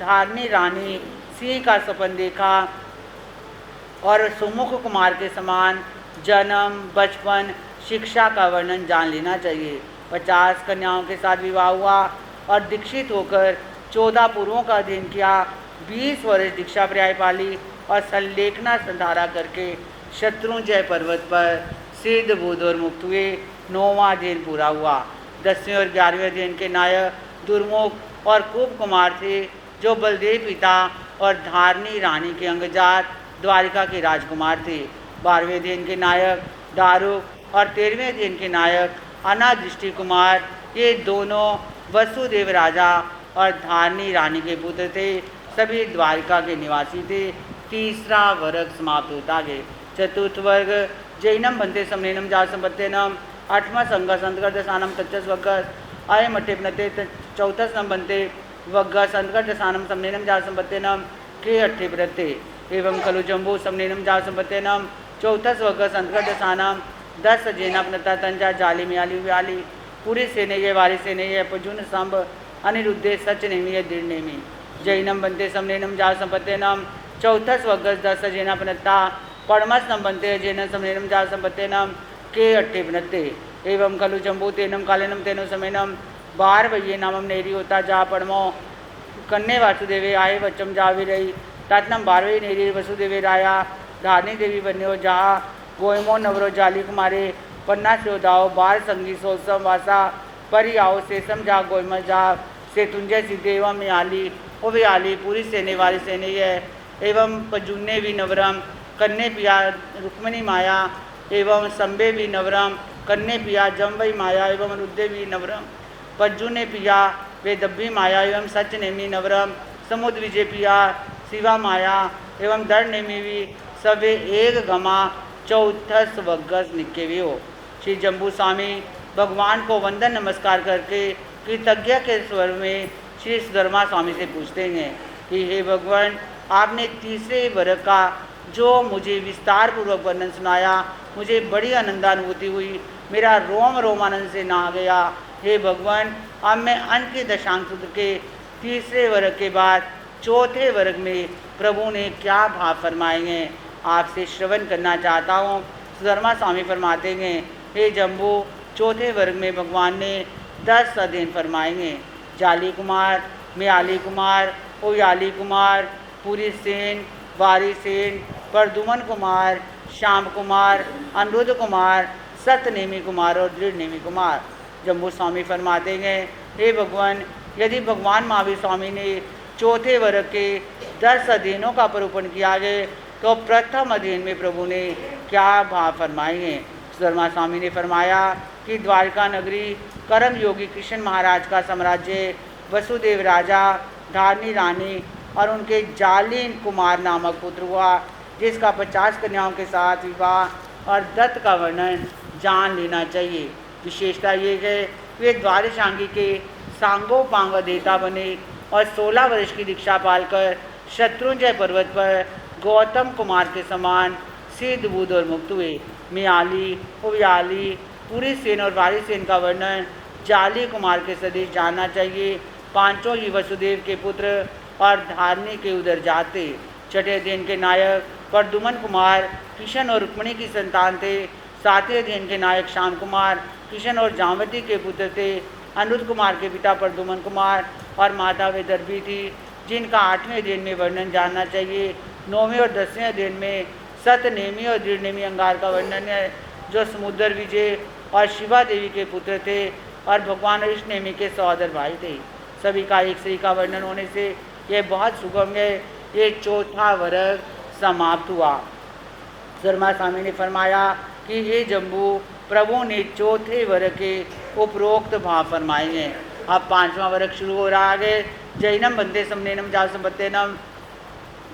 धारणी रानी सिंह का सपन देखा और सुमुख कुमार के समान जन्म बचपन शिक्षा का वर्णन जान लेना चाहिए। 50 कन्याओं के साथ विवाह हुआ और दीक्षित होकर 14 पूर्वों का अध्ययन किया। 20 वर्ष दीक्षा पर्याय पाली और संलेखना संधारा करके शत्रुंजय पर्वत पर सिद्ध बुद्ध और मुक्त हुए। 9वां अध्ययन पूरा हुआ। 10वें और 11वें अध्ययन के नायक दुर्मुख और कुप कुमार थे, जो बलदेव पिता और धारणी रानी के अंगजात द्वारिका के राजकुमार थे। 12वें अध्ययन के नायक दारुक और 13वें अध्ययन के नायक अनादृष्टि कुमार ये दोनों वसुदेव राजा और धारणी रानी के पुत्र थे। सभी द्वारिका के निवासी थे। तीसरा वर्ग समाप्त होता गया। चतुर्थ वर्ग जैनम बनते समनेनम जा संपत्तेनम आठवां संघ संतकर दशानम तच्चस वग्गस आय मठे बनते चौथस नम बनते वग्गस संतकर दशानम समनेनम जा संपत्तेनम के अट्ठे प्रत्ये एवं खलु जम्बू समनेनम जा संपत्तेनम चौथस वग्गस संतकर दशानम 10 जेना पनता तंजा जाली मियाली व्याली पूरी सेने ये वारी सेने ये पजुन संभ अनिरुद्धे सच नेमी ये दृढ़ नेमी जैनम बनते समनेनम जा संपत्तेनम चौथस वग्गस 10 जेना पनता पड़मस नम बनते जैन समनेनम जा संपत्तेनम के अट्ठे बनते एवं खलु जम्बू तेनम कालेनम तेनो समेनम 12 वैये नामम नेरी होता जा पड़मो कन्ने वासुदेवे आए वचम जा रही तातनम 12वें नेरी वसुदेवे राया धारणी देवी बन्यो जा गोयमो नवरो जाली कुमारे पन्ना से दाओ 12 संगी सोसम वासा परि आओ सेसम जा गोयम जा से तुंजय सिद्धेवम में आली ओ वे आली पूरी सेने वाली सेने है एवं पजुन्ने भी नवरम कन्ने पिया रुक्मणी माया एवं संबे भी नवरम कन्ने पिया जम्बई माया एवं रुद्दे भी नवरम पज्जुने पिया वे दब्बी माया एवं सच नेमी नवरम समुद्र विजय पिया शिवा माया एवं दर नेमी भी सवे एक गमा चौथस वग्गस निकेवी हो। श्री जम्बू स्वामी भगवान को वंदन नमस्कार करके कृतज्ञ के स्वर में श्री सुधर्मा स्वामी से पूछते हैं कि हे भगवान, आपने तीसरे वर्ग का जो मुझे विस्तार पूर्वक वर्णन सुनाया, मुझे बड़ी आनंदानुभूति हुई, मेरा रोम रोमानंद से नहा गया। हे भगवान, अब मैं अंत के दशांश सूत्र के तीसरे वर्ग के बाद चौथे वर्ग में प्रभु ने क्या भाव फरमाए हैं आपसे श्रवण करना चाहता हूँ। सुधर्मा स्वामी फरमाते हैं, हे जम्बू, चौथे वर्ग में भगवान ने 10 अध्ययन फरमाए हैं। जाली कुमार, म्याली कुमार, ओयाली कुमार, पूरी सेन, वारी सेन, परदुमन कुमार, श्याम कुमार, अनुरुद्ध कुमार, सतनेमी कुमार और दृढ़नेमी कुमार। जम्बू स्वामी फरमाते हैं, हे भगवान, यदि भगवान महावीर स्वामी ने चौथे वर्ग के 10 अध्ययनों का परूपण किया है तो प्रथम अध्ययन में प्रभु ने क्या भाव फरमाए हैं। सुधर्मा स्वामी ने फरमाया कि द्वारका नगरी कर्म योगी कृष्ण महाराज का साम्राज्य वसुदेव राजा, धारणी रानी और उनके जालीन कुमार नामक पुत्र हुआ, जिसका 50 कन्याओं के साथ विवाह और दत्त का वर्णन जान लेना चाहिए। विशेषता ये है वे द्वादशांगी के सांगोपांग देवता बने और 16 वर्ष की दीक्षा पालकर शत्रुंजय पर्वत पर गौतम कुमार के समान सिद्ध बुद्ध और मुक्त हुए। म्याली, उव्याली, पूरी सेन और वारी सेन का वर्णन जाली कुमार के सदृश जानना चाहिए। पांचों ही वसुदेव के पुत्र और धारणी के उधर जाते। छठे अध्ययन के नायक परदुमन कुमार किशन और रुक्मणी की संतान थे। सातवें अध्ययन के नायक श्याम कुमार किशन और जामवती के पुत्र थे। अनुरुद्ध कुमार के पिता परदुमन कुमार और माता वैदर्भी थी, जिनका 8वें अध्ययन में वर्णन जानना चाहिए। 9वें और 10वें अध्ययन में सतनेमी और दृढ़नेमी अंगार का वर्णन है, जो समुद्र विजय और शिवा देवी के पुत्र थे और भगवान ऋषनेमी के सहोदर भाई थे। सभी का एक श्री का वर्णन होने से यह बहुत सुगम है। ये चौथा वर्ग समाप्त हुआ। शर्मा स्वामी ने फरमाया कि हे जम्बू, प्रभु ने चौथे वर्ग के उपरोक्त भाव फरमाए हैं। अब 5वां वर्ग शुरू हो रहा है। जैनम बंदे समनेनम जा संपत्तेनम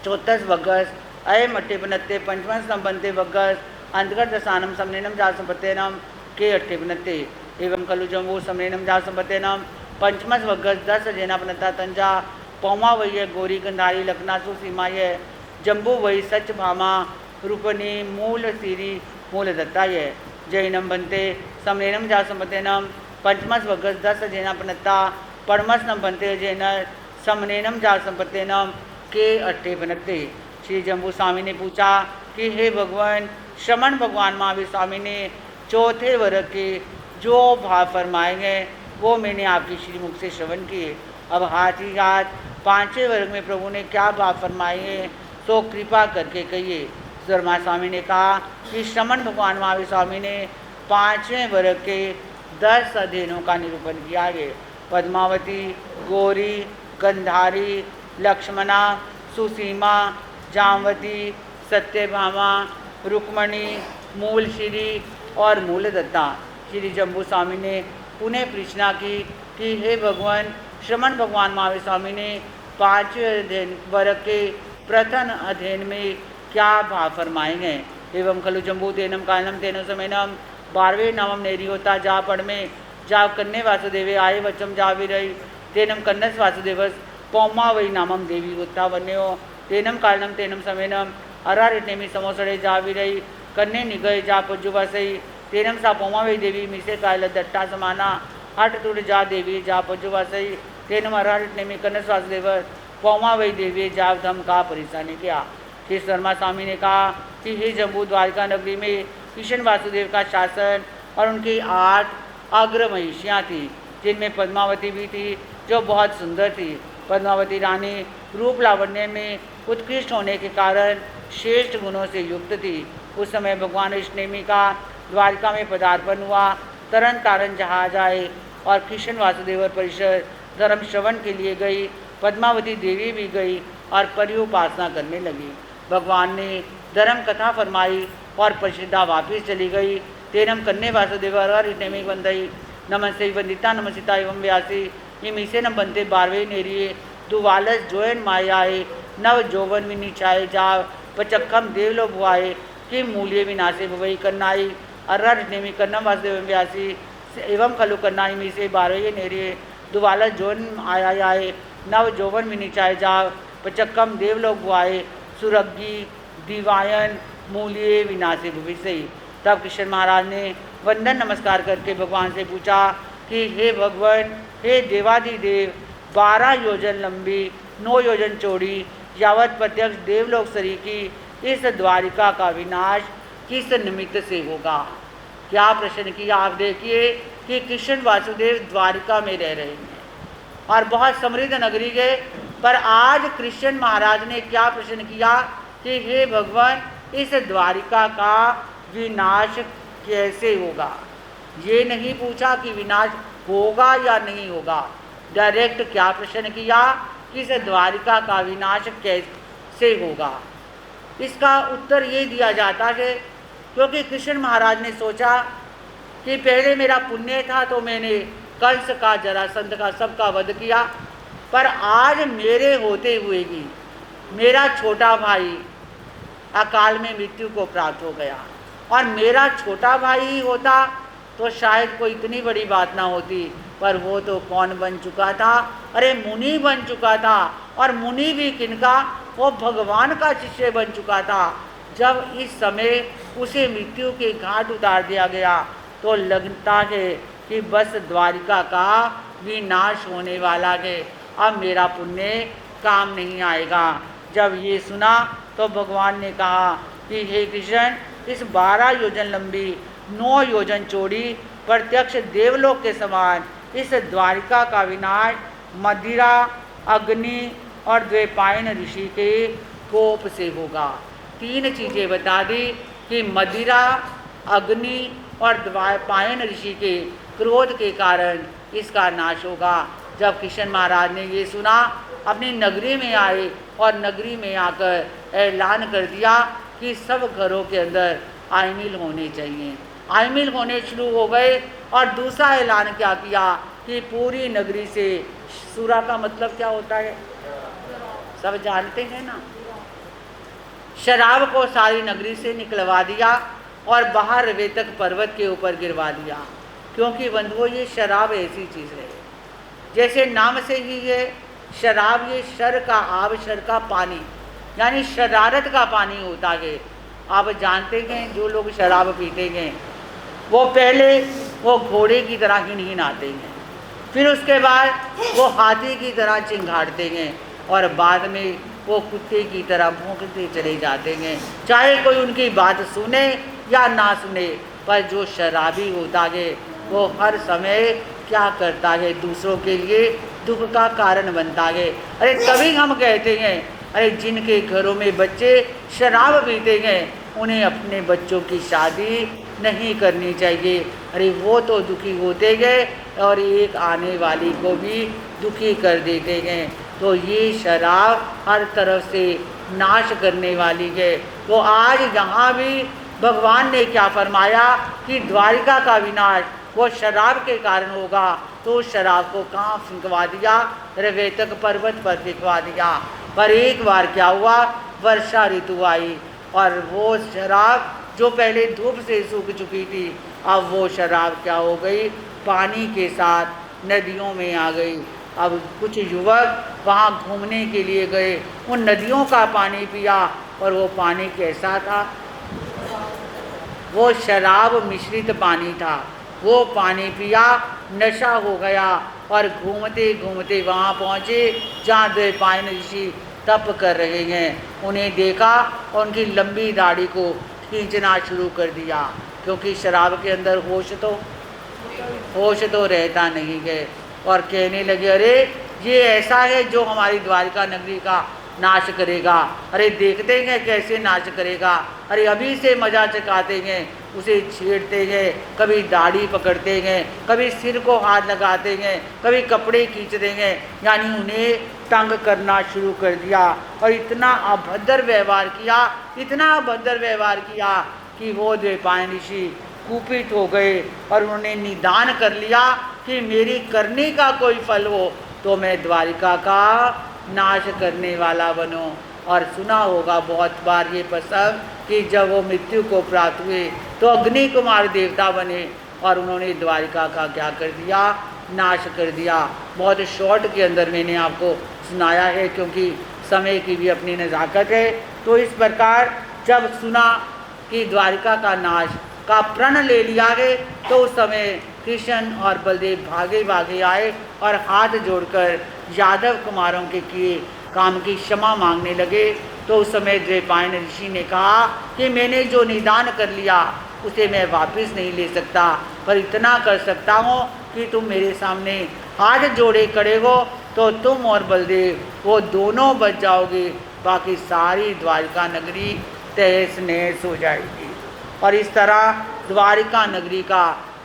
चौथस वग्गस अय मट्टे बनते पंचम संबंधे वग्गस अंतर्गत दशानम समनेनम जा संपत्तेनम के अट्ठे बनते एवं खलु जम्बू समनेनम जा संपत्तेनम पंचमस वग्गस 10 जेना बनता तंजा पौमा वही गोरी गंधारी लखनासु सीमाय जम्बू वही सच भामा रूपनी मूल सीरी मूल दत्ता है। जैनम बनते समनेनम जा संपत्तेनम पंचमस वग्गस 10 जेना बनता पड़मस नम बनते जैन समनेनम जा संपत्तेनम के अट्ठे बनते। श्री जम्बू स्वामी ने पूछा कि हे भगवान, श्रमण भगवान महावीर स्वामी ने चौथे वर्ग के जो भाव फरमाए हैं वो मैंने आपके श्रीमुख से श्रवण किए। अब हाथ ही हाथ 5वें वर्ग में प्रभु ने क्या भाव फरमाए हैं तो कृपा करके कहिए। शर्मा स्वामी ने कहा कि श्रमण भगवान महावीर स्वामी ने 5वें वर्ग के 10 अध्ययनों का निरूपण किया है। पद्मावती, गौरी, गंधारी, लक्ष्मणा, सुसीमा, जामवती, सत्यभामा, रुक्मणी, मूलश्री और मूलदत्ता। श्री जम्बू स्वामी ने पुनः पूछना की कि हे भगवान, श्रमण भगवान महावीर स्वामी ने 5वें अध्ययन वर्ग के प्रथम अध्ययन में क्या भाव फरमाएंगे। एवं खलु जम्बू तेनम कालम तेनो समयनम 12वें नामम नेरी होता जा पढ़ में जा कन्ने वासुदेवे आए वचम जा विरई तेनम कन्नस वासुदेवस पौमा वही नामम देवी होता वन्यो तेनम कालम तेनम समयनम अरारिटनेमी समोसड़े जा विरई कन्ने निगय जा पजुवासई तेनम सा पौमा वही देवी मिसे कायल दट्टा समाना हट तुड़ जा देवी जा पजुवासई तेनम अरारिटनेमी कन्नस वासुदेवस पौमा वही देवी जा धम का परेशानी किया। श्री शर्मा स्वामी ने कहा कि हे जम्बू द्वारका नगरी में किशन वासुदेव का शासन और उनकी 8 अग्र महिषियाँ थी, जिनमें पद्मावती भी थी जो बहुत सुंदर थी। पद्मावती रानी रूप लावण्य में उत्कृष्ट होने के कारण श्रेष्ठ गुणों से युक्त थी। उस समय भगवान अष्टनेमी का द्वारका में पदार्पण हुआ। तरन तारन जहाज आए और किशन वासुदेव परिषद धर्म श्रवण के लिए गई। पद्मावती देवी भी गई और परिउपासना करने लगी। भगवान ने धर्म कथा फरमाई और परिषदा वापिस चली गई। तेनम कन्ने वासुदेव हरिणेमी बंदई नमस्ते वंदिता नमस्ता एवं व्यासी इमीसे न बनते 12वें नेरिए दुवालस जोयन मायाए नव जोवन विनिचाए जा पचक्खम देवलो भुआए कि मूल्य विनाशे भवई कन्नाई अर्रनेमी कन्नम वासुदेव व्यासी एवं खलु कन्नाई मीसे 12वें नेरिए दुवालस जोयन आए नव जोवन विनिचाए जा पचक्कम देवलोक भुआए सुरग्गी दिवायन मूल्य विनाशे भविष्य। तब किशन महाराज ने वंदन नमस्कार करके भगवान से पूछा कि हे भगवान, हे देवाधिदेव, 12 योजन लंबी 9 योजन चौड़ी यावत प्रत्यक्ष देवलोक सरी की इस द्वारिका का विनाश किस निमित्त से होगा। क्या प्रश्न किया। आप देखिए कि किशन वासुदेव द्वारिका में रह रहे हैं और बहुत समृद्ध नगरी गए, पर आज कृष्ण महाराज ने क्या प्रश्न किया कि हे भगवान, इस द्वारिका का विनाश कैसे होगा। ये नहीं पूछा कि विनाश होगा या नहीं होगा, डायरेक्ट क्या प्रश्न किया कि इस द्वारिका का विनाश कैसे होगा। इसका उत्तर ये दिया जाता है क्योंकि कृष्ण महाराज ने सोचा कि पहले मेरा पुण्य था तो मैंने कंस का, जरासंध का, सबका वध किया, पर आज मेरे होते हुए भी मेरा छोटा भाई अकाल में मृत्यु को प्राप्त हो गया और मेरा छोटा भाई ही होता तो शायद कोई इतनी बड़ी बात ना होती, पर वो तो कौन बन चुका था। अरे मुनि बन चुका था, और मुनि भी किनका, वो भगवान का शिष्य बन चुका था। जब इस समय उसे मृत्यु के घाट उतार दिया गया तो लगता है कि बस द्वारिका का विनाश होने वाला है, अब मेरा पुण्य काम नहीं आएगा। जब ये सुना तो भगवान ने कहा कि हे कृष्ण, इस 12 योजन लंबी 9 योजन चौड़ी प्रत्यक्ष देवलोक के समान इस द्वारिका का विनाश मदिरा, अग्नि और द्वैपायन ऋषि के कोप से होगा। 3 चीज़ें बता दी कि मदिरा, अग्नि और द्वैपायन ऋषि के क्रोध के कारण इसका नाश होगा। जब किशन महाराज ने ये सुना, अपनी नगरी में आए और नगरी में आकर ऐलान कर दिया कि सब घरों के अंदर आइमिल होने चाहिए। आइमिल होने शुरू हो गए और दूसरा ऐलान क्या किया कि पूरी नगरी से, सूरा का मतलब क्या होता है सब जानते हैं ना, शराब को सारी नगरी से निकलवा दिया और बाहर रेतक पर्वत के ऊपर गिरवा दिया। क्योंकि बंधुओं, ये शराब ऐसी चीज़ है, जैसे नाम से ही ये शराब, ये शर का आब, शर का पानी, यानी शरारत का पानी होता है। आप जानते हैं जो लोग शराब पीते हैं वो पहले वो घोड़े की तरह ही नहीं नहाते हैं, फिर उसके बाद वो हाथी की तरह चिंघाड़ते हैं और बाद में वो कुत्ते की तरह भौंकते चले जाते हैं, चाहे कोई उनकी बात सुने या ना सुने। पर जो शराबी होता है वो हर समय क्या करता है, दूसरों के लिए दुख का कारण बनता है। अरे तभी हम कहते हैं, अरे जिनके घरों में बच्चे शराब पीते हैं उन्हें अपने बच्चों की शादी नहीं करनी चाहिए। अरे वो तो दुखी होते गए और एक आने वाली को भी दुखी कर देते हैं। तो ये शराब हर तरफ से नाश करने वाली है। तो आज यहाँ भी भगवान ने क्या फरमाया कि द्वारिका का विनाश वो शराब के कारण होगा, तो उस शराब को कहाँ फेंकवा दिया? रेतक पर्वत पर फेंकवा दिया। पर एक बार क्या हुआ, वर्षा ऋतु आई और वो शराब जो पहले धूप से सूख चुकी थी, अब वो शराब क्या हो गई, पानी के साथ नदियों में आ गई। अब कुछ युवक वहाँ घूमने के लिए गए, उन नदियों का पानी पिया और वो पानी कैसा था? वो शराब मिश्रित पानी था। वो पानी पिया, नशा हो गया और घूमते घूमते वहाँ पहुँचे जहाँ द्वैपायन ऋषि तप कर रहे हैं। उन्हें देखा और उनकी लंबी दाढ़ी को खींचना शुरू कर दिया, क्योंकि शराब के अंदर होश तो रहता नहीं है। और कहने लगे, अरे ये ऐसा है जो हमारी द्वारिका नगरी का नाश करेगा। अरे देखते हैं कैसे नाश करेगा। अरे अभी से मजा चकाते हैं, उसे छेड़ते हैं, कभी दाढ़ी पकड़ते हैं, कभी सिर को हाथ लगाते हैं, कभी कपड़े खींचते हैं, यानी उन्हें तंग करना शुरू कर दिया। और इतना अभद्र व्यवहार किया, इतना अभद्र व्यवहार किया कि वो द्वैपायन ऋषि कुपित हो गए और उन्होंने निदान कर लिया कि मेरी करने का कोई फल हो तो मैं द्वारिका का नाश करने वाला बनूं। और सुना होगा बहुत बार ये प्रसंग कि जब वो मृत्यु को प्राप्त हुए तो अग्नि कुमार देवता बने और उन्होंने द्वारिका का क्या कर दिया, नाश कर दिया। बहुत शॉर्ट के अंदर मैंने आपको सुनाया है, क्योंकि समय की भी अपनी नज़ाकत है। तो इस प्रकार जब सुना कि द्वारिका का नाश का प्रण ले लिया है, तो उस समय कृष्ण और बलदेव भागे भागे आए और हाथ जोड़कर यादव कुमारों के किए काम की क्षमा मांगने लगे। तो उस समय द्वैपायन ऋषि ने कहा कि मैंने जो निदान कर लिया उसे मैं वापस नहीं ले सकता, पर इतना कर सकता हूँ कि तुम मेरे सामने हाथ जोड़े खड़े हो तो तुम और बलदेव वो दोनों बच जाओगे, बाकी सारी द्वारिका नगरी तहस नहस हो जाएगी। और इस तरह द्वारिका नगरी का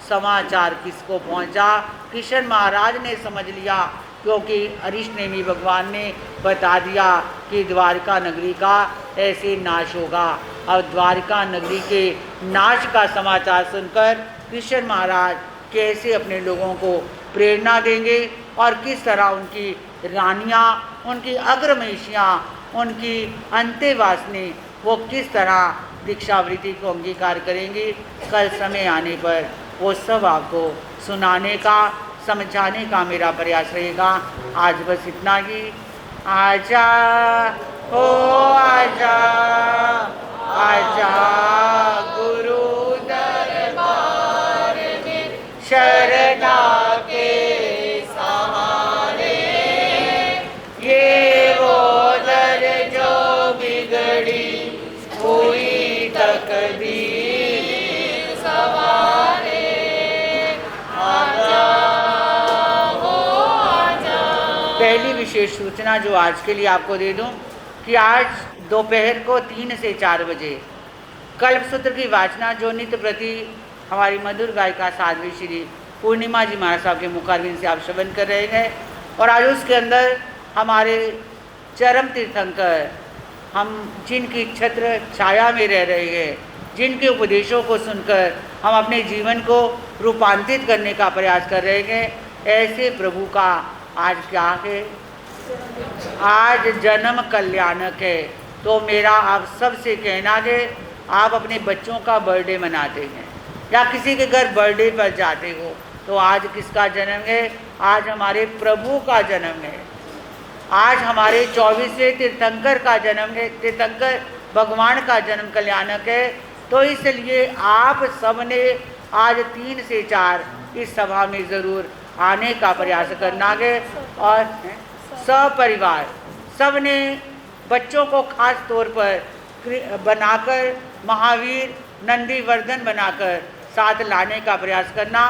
समाचार किसको पहुंचा? कृष्ण महाराज ने समझ लिया, क्योंकि अरिष्टनेमी भगवान ने बता दिया कि द्वारिका नगरी का ऐसे नाश होगा। और द्वारिका नगरी के नाश का समाचार सुनकर कृष्ण महाराज कैसे अपने लोगों को प्रेरणा देंगे और किस तरह उनकी रानियाँ, उनकी अग्रमहिषियाँ, उनकी अंत्यवासिनी वो किस तरह दीक्षावृत्ति को अंगीकार करेंगी, कल समय आने पर वो सब आपको सुनाने का, समझाने का मेरा प्रयास रहेगा। आज बस इतना ही। आजा ओ आजा, आजा गुरु दरबार में शरणा के सहारे, ये वो दर जो बिगड़ी हुई तकदीर सवारे। पहली विशेष सूचना जो आज के लिए आपको दे दूं कि आज दोपहर को 3 से 4 बजे कल्पसूत्र की वाचना जो नित्य प्रति हमारी मधुर गायिका साध्वी श्री पूर्णिमा जी महाराज साहब के मुखारविंद से आप श्रवण कर रहे हैं। और आज उसके अंदर हमारे चरम तीर्थंकर, हम जिनकी छत्र छाया में रह रहे हैं, जिनके उपदेशों को सुनकर हम अपने जीवन को रूपांतरित करने का प्रयास कर रहे हैं, ऐसे प्रभु का आज क्या है? आज जन्म कल्याणक है। तो मेरा आप सबसे कहना है, आप अपने बच्चों का बर्थडे मनाते हैं या किसी के घर बर्थडे पर जाते हो, तो आज किसका जन्म है? आज हमारे प्रभु का जन्म है। आज हमारे 24वें तीर्थंकर का जन्म है, तीर्थंकर भगवान का जन्म कल्याणक है। तो इसलिए आप सबने आज 3 से 4 इस सभा में ज़रूर आने का प्रयास करना है। और सपरिवार सबने बच्चों को खास तौर पर बनाकर महावीर नंदीवर्धन बनाकर साथ लाने का प्रयास करना।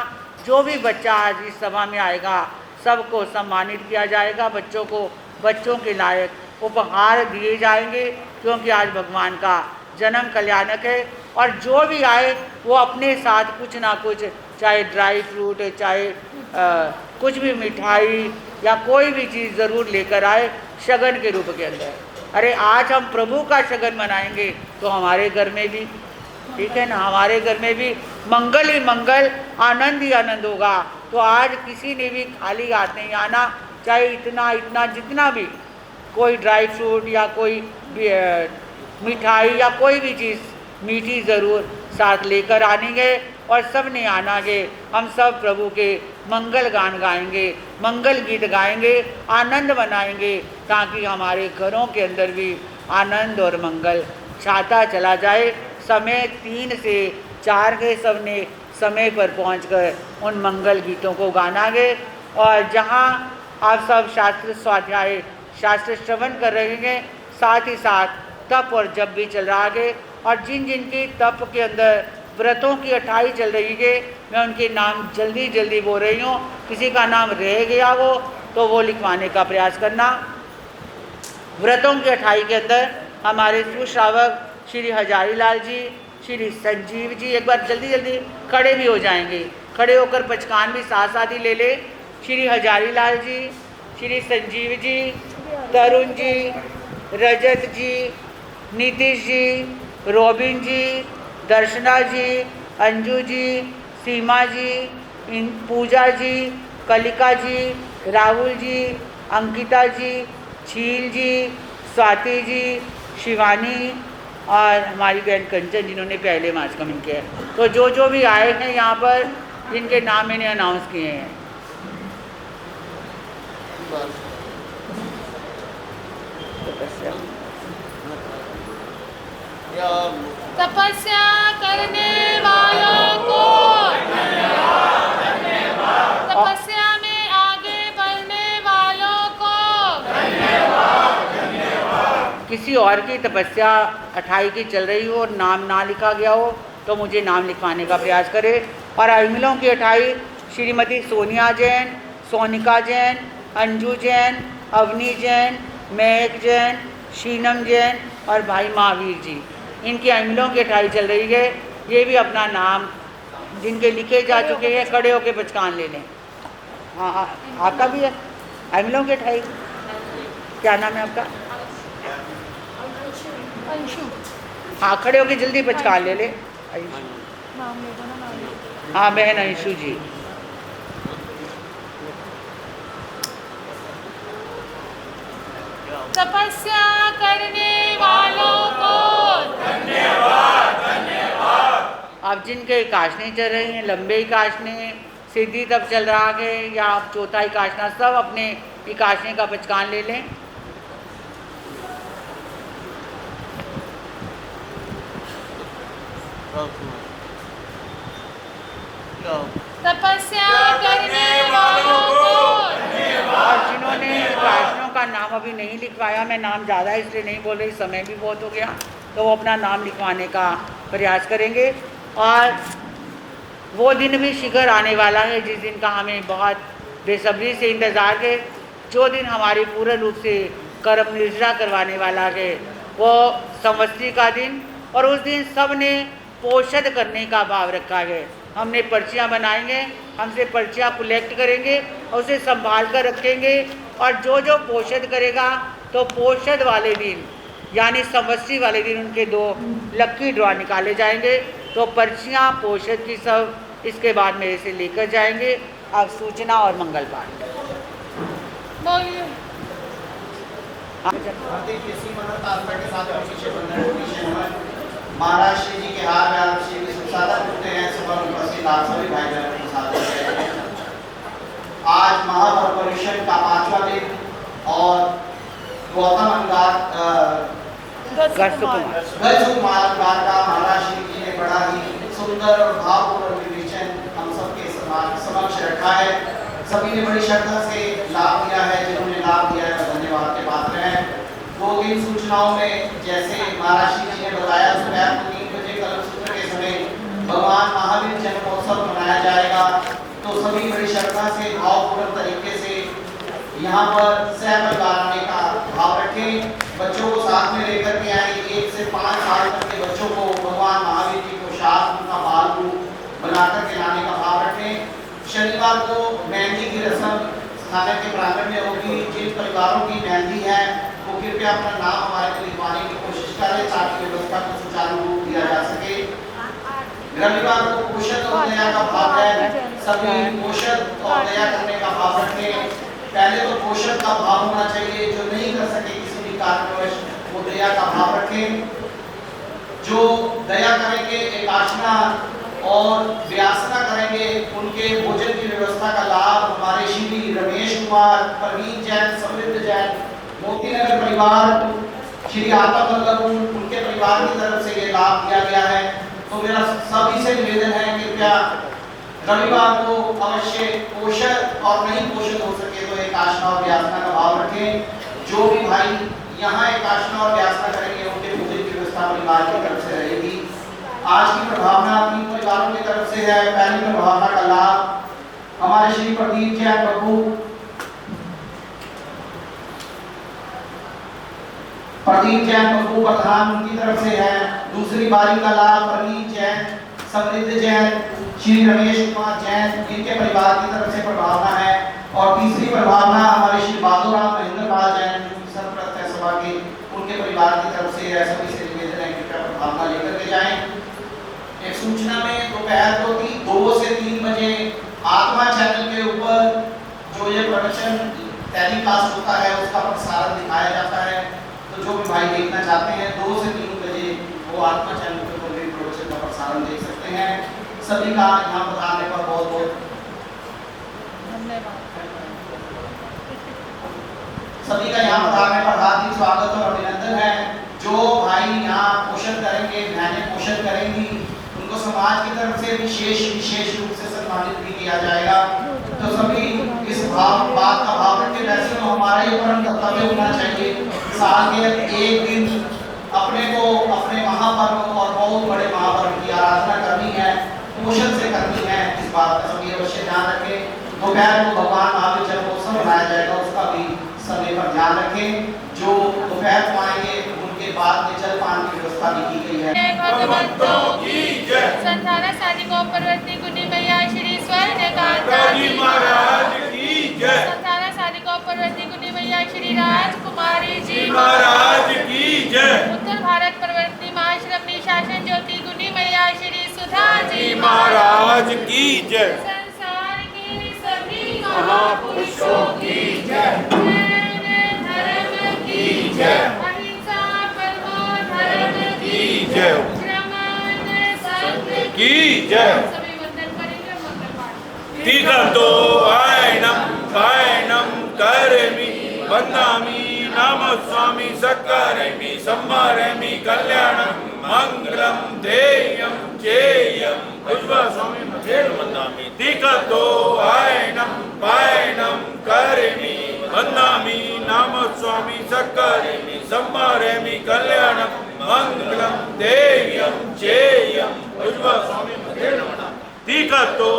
जो भी बच्चा आज इस सभा में आएगा सबको सम्मानित किया जाएगा, बच्चों को बच्चों के लायक उपहार दिए जाएंगे, क्योंकि आज भगवान का जन्म कल्याणक है। और जो भी आए वो अपने साथ कुछ ना कुछ, चाहे ड्राई फ्रूट, चाहे कुछ भी मिठाई या कोई भी चीज़ ज़रूर लेकर आए शगन के रूप के अंदर। अरे आज हम प्रभु का शगन मनाएंगे तो हमारे घर में भी ठीक है ना, हमारे घर में भी मंगल ही मंगल, आनंद ही आनंद होगा। तो आज किसी ने भी खाली हाथ नहीं आना, चाहे इतना इतना जितना भी कोई ड्राई फ्रूट या कोई मिठाई या कोई भी चीज़ मीठी ज़रूर साथ लेकर आनेंगे और सब ने आना गे। हम सब प्रभु के मंगल गान गाएंगे, मंगल गीत गाएंगे, आनंद मनाएंगे, ताकि हमारे घरों के अंदर भी आनंद और मंगल छाता चला जाए। समय 3 से 4 के सब ने समय पर पहुंचकर उन मंगल गीतों को गाना गे। और जहां आप सब शास्त्र स्वाध्याय शास्त्र श्रवण कर रहे हैं, साथ ही साथ तप और जप भी चल रहा है। और जिन जिन की तप के अंदर व्रतों की 28 चल रही है, मैं उनके नाम जल्दी जल्दी बोल रही हूँ। किसी का नाम रह गया हो तो वो लिखवाने का प्रयास करना। व्रतों की 28 के अंदर हमारे सुश्रावक श्री हजारी लाल जी, श्री संजीव जी, एक बार जल्दी जल्दी खड़े भी हो जाएंगे, खड़े होकर पचकान भी साथ साथ ही ले ले। श्री हजारी लाल जी, श्री संजीव जी, तरुण जी, रजत जी, नीतीश जी, रोबिन जी, दर्शना जी, अंजू जी, सीमा जी, पूजा जी, कलिका जी, राहुल जी, अंकिता जी, छील जी, स्वाति जी, शिवानी और हमारी बहन कंचन, जिन्होंने पहले मार्च कमेंट किया है। तो जो जो भी आए हैं यहाँ पर, जिनके नाम मैंने अनाउंस किए हैं। तपस्या करने वालों को तपस्या में आगे बढ़ने वालों को किसी और की तपस्या 28 की चल रही हो और नाम ना लिखा गया हो तो मुझे नाम लिखवाने का प्रयास करे। और अमिलों की 28 श्रीमती सोनिया जैन, सोनिका जैन, अंजू जैन, अवनी जैन, महक जैन, शीनम जैन और भाई महावीर जी, इनकी अमिलों की 28 चल रही है। ये भी अपना नाम जिनके लिखे जा चुके हैं खड़े होकर पहचान ले लें। हाँ, आपका भी है अमिलों की 28? क्या नाम है आपका? अंशु। हाँ, खड़े होकर जल्दी पहचान ले ले। हाँ, बहन अंशु जी। तपस्या करने वालों को धन्यवाद, धन्यवाद। अब जिनके काशने चल रहे हैं, लंबे काशने, सिद्धि तब चल रहा है या आप चौथा काशना, सब अपने काशने का पहचान ले लें। तपस्या करने वालों को और जिन्होंने काशनों का नाम अभी नहीं लिखवाया, मैं नाम ज़्यादा इसलिए नहीं बोल रही, समय भी बहुत हो गया, तो वो अपना नाम लिखवाने का प्रयास करेंगे। और वो दिन भी शीघ्र आने वाला है जिस दिन का हमें बहुत बेसब्री से इंतज़ार है, जो दिन हमारी पूर्ण रूप से कर्म निर्जरा करवाने वाला है, वो संवत्सरी का दिन। और उस दिन सब ने पोषण करने का भाव रखा है। हमने पर्चियाँ बनाएंगे, हमसे पर्चियाँ कलेक्ट करेंगे और उसे संभाल कर रखेंगे। और जो जो पोषण करेगा तो पोषण वाले दिन यानी संवत्सरी वाले दिन उनके 2 लक्की ड्रॉ निकाले जाएंगे। तो पर्चियाँ पोषण की सब इसके बाद मेरे से लेकर जाएंगे। अब सूचना और मंगल पाठ बोलिए। महाराज श्री जी के हार में आप श्री सुसादा करते हैं, सभा में उपस्थित आप सभी भाई बहनों के साथ आज महापरिषद का 5वां दिन और गौतम अंगार गजकुमार अंगार का महाराज श्री जी ने बड़ा ही सुंदर और भावपूर्ण विवेचन हम सबके समक्ष रखा है। सभी ने बड़ी श्रद्धा से लाभ लिया है, जिन्होंने लाभ लिया है धन्यवाद के पात्र हैं। 2 दिन सूचनाओं में जैसे महाराज श्री जी ने बताया, सुबह 3 बजे कलमसूत्र के समय भगवान महावीर जन्मोत्सव मनाया जाएगा। तो सभी बड़ी श्रद्धा से भावपूर्ण तरीके से यहाँ पर सहमत कराने का भाव रखें। बच्चों को साथ में लेकर के आए। 1 से 5 साल तक के बच्चों को भगवान महावीर जी को शास्त्र का बाल रूप बनाकर के लाने का भाव रखें। शनिवार को मेहंदी की रस्म स्थानक के प्रांगण में होगी। जिन परिवारों की मेहंदी है वो कृपया अपना नाम हमारे को लिखवाने की कोशिश करें ताकि व्यवस्था को सुचारू रूप दिया जा सके। रविवार को पोषण और दया का भाव है, सभी पोषण और दया करने का भाव रखें। पहले तो पोषण का भाव होना चाहिए, जो नहीं कर सके किसी भी कारणवश वो दया का भाव रखें। जो दया करेंगे, एकाशना और व्यासना करेंगे, उनके भोजन की व्यवस्था का लाभ हमारे श्री रमेश कुमार, प्रवीण जैन, समृद्ध जैन, मोतीनगर परिवार, श्री आता वल्लभ उनके परिवार की तरफ से ये लाभ दिया गया है। तो मेरा सभी से निवेदन है कि कृपया रविवार को अवश्य पोषण और नहीं पोषण हो सके तो एकाशना और व्यासना का भाव रखें। जो भी भाई यहाँ एकाशना और व्यासना करेंगे उनके भोजन की व्यवस्था परिवार की तरफ से रहेगी। आज की प्रभावना अपनी परिवारों की तरफ से है। पहली प्रभावना का लाभ हमारे श्री प्रदीप जैन बब्बू, प्रदीप जैन बब्बू प्रधान उनकी तरफ से है। दूसरी बारी का लाभ प्रवीण जैन, समृद्ध जैन, श्री रमेश कुमार जैन, इनके परिवार की तरफ से प्रभावना है। और तीसरी प्रभावना हमारे श्री बादुराम महेंद्र पाल जैन सरप्रस्त है सभा के, उनके परिवार की तरफ से है। सभी से निवेदन है कि प्रभावना लेकर के जाएं। एक सूचना में दोपहर को 2 से 3 बजे आत्मा चैनल के ऊपर जो ये प्रवचन टेलीकास्ट होता है उसका प्रसारण दिखाया जाता है। तो जो भी भाई देखना चाहते हैं 2 से 3 बजे वो आत्मा चैनल के ऊपर प्रवचन का प्रसारण देख सकते हैं। सभी का यहाँ पर आने पर बहुत बहुत धन्यवाद। सभी का यहाँ पर आने पर हार्दिक स्वागत और अभिनंदन है। जो भाई यहाँ पोषण करेंगे, बहनें पोषण करेंगी, उनको समाज की तरफ से विशेष रूप से सम्मानित भी किया जाएगा। तो सभी इस बात का भाव रखें। वैसे तो हमारा ये परम कर्तव्य होना चाहिए साल के एक दिन अपने को अपने महापर्व और बहुत बड़े महापर्व की आराधना करनी है, पोषण से करनी है। इस बात का सभी अवश्य ध्यान रखें। दोपहर को भगवान महावीर जन्मोत्सव मनाया जाएगा, उसका भी समय पर ध्यान रखें। जो दोपहर को आएंगे उनके बाद में जलपान की व्यवस्था भी की गई है। भगवंतों की जय। संताना साधिकों परवर्ती गुनी मैया श्री स्वर्णकांता महाराज की जय। संताना साधिकों परवर्ती गुनी मैया श्री राजकुमारी जी महाराज की जय। उत्तर भारत परवर्ती महाश्रमणी शासन ज्योति गुनी मैया श्री सुधा जी महाराज की जय। संसार के सभी महापुरुषों की जय। धर्म की जय। अहिंसा परमो धर्म की जय। श्रमण संघ की जय। सभी वंदन करेंगे मंगल पाठ। दिगतो वायनम करमि वंदामि नाम स्वामी सकरमि सम्मारमि कल्याणं मंगलम ध्येयं चेयं उज्ज्वल स्वामी मधेर वंदामि। दिगतो वायनम करमि वंदामि नाम स्वामी सकरमि सम्मारमि कल्याणं मंगलम ध्येयं चेयं उज्ज्वल स्वामी मधेर वंदामि। दिगतो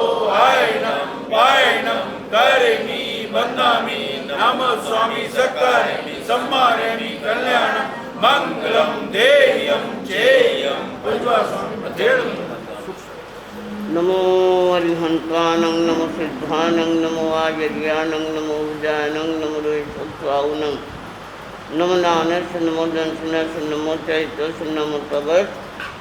वायनम करमि वंदामि नाम स्वामी सकरमि सम्मारमि कल्याणं मंगलम ध्येयं चेयं उज्ज्वल स्वामी मधेर वंदामि। नमो अरिहंतानं नमो सिद्धानं नमो आचार्यानं नमो उदानं नमो रोहितस्वाहुनं नमो नानस नमो दंसनस नमो चैतस नमो तपस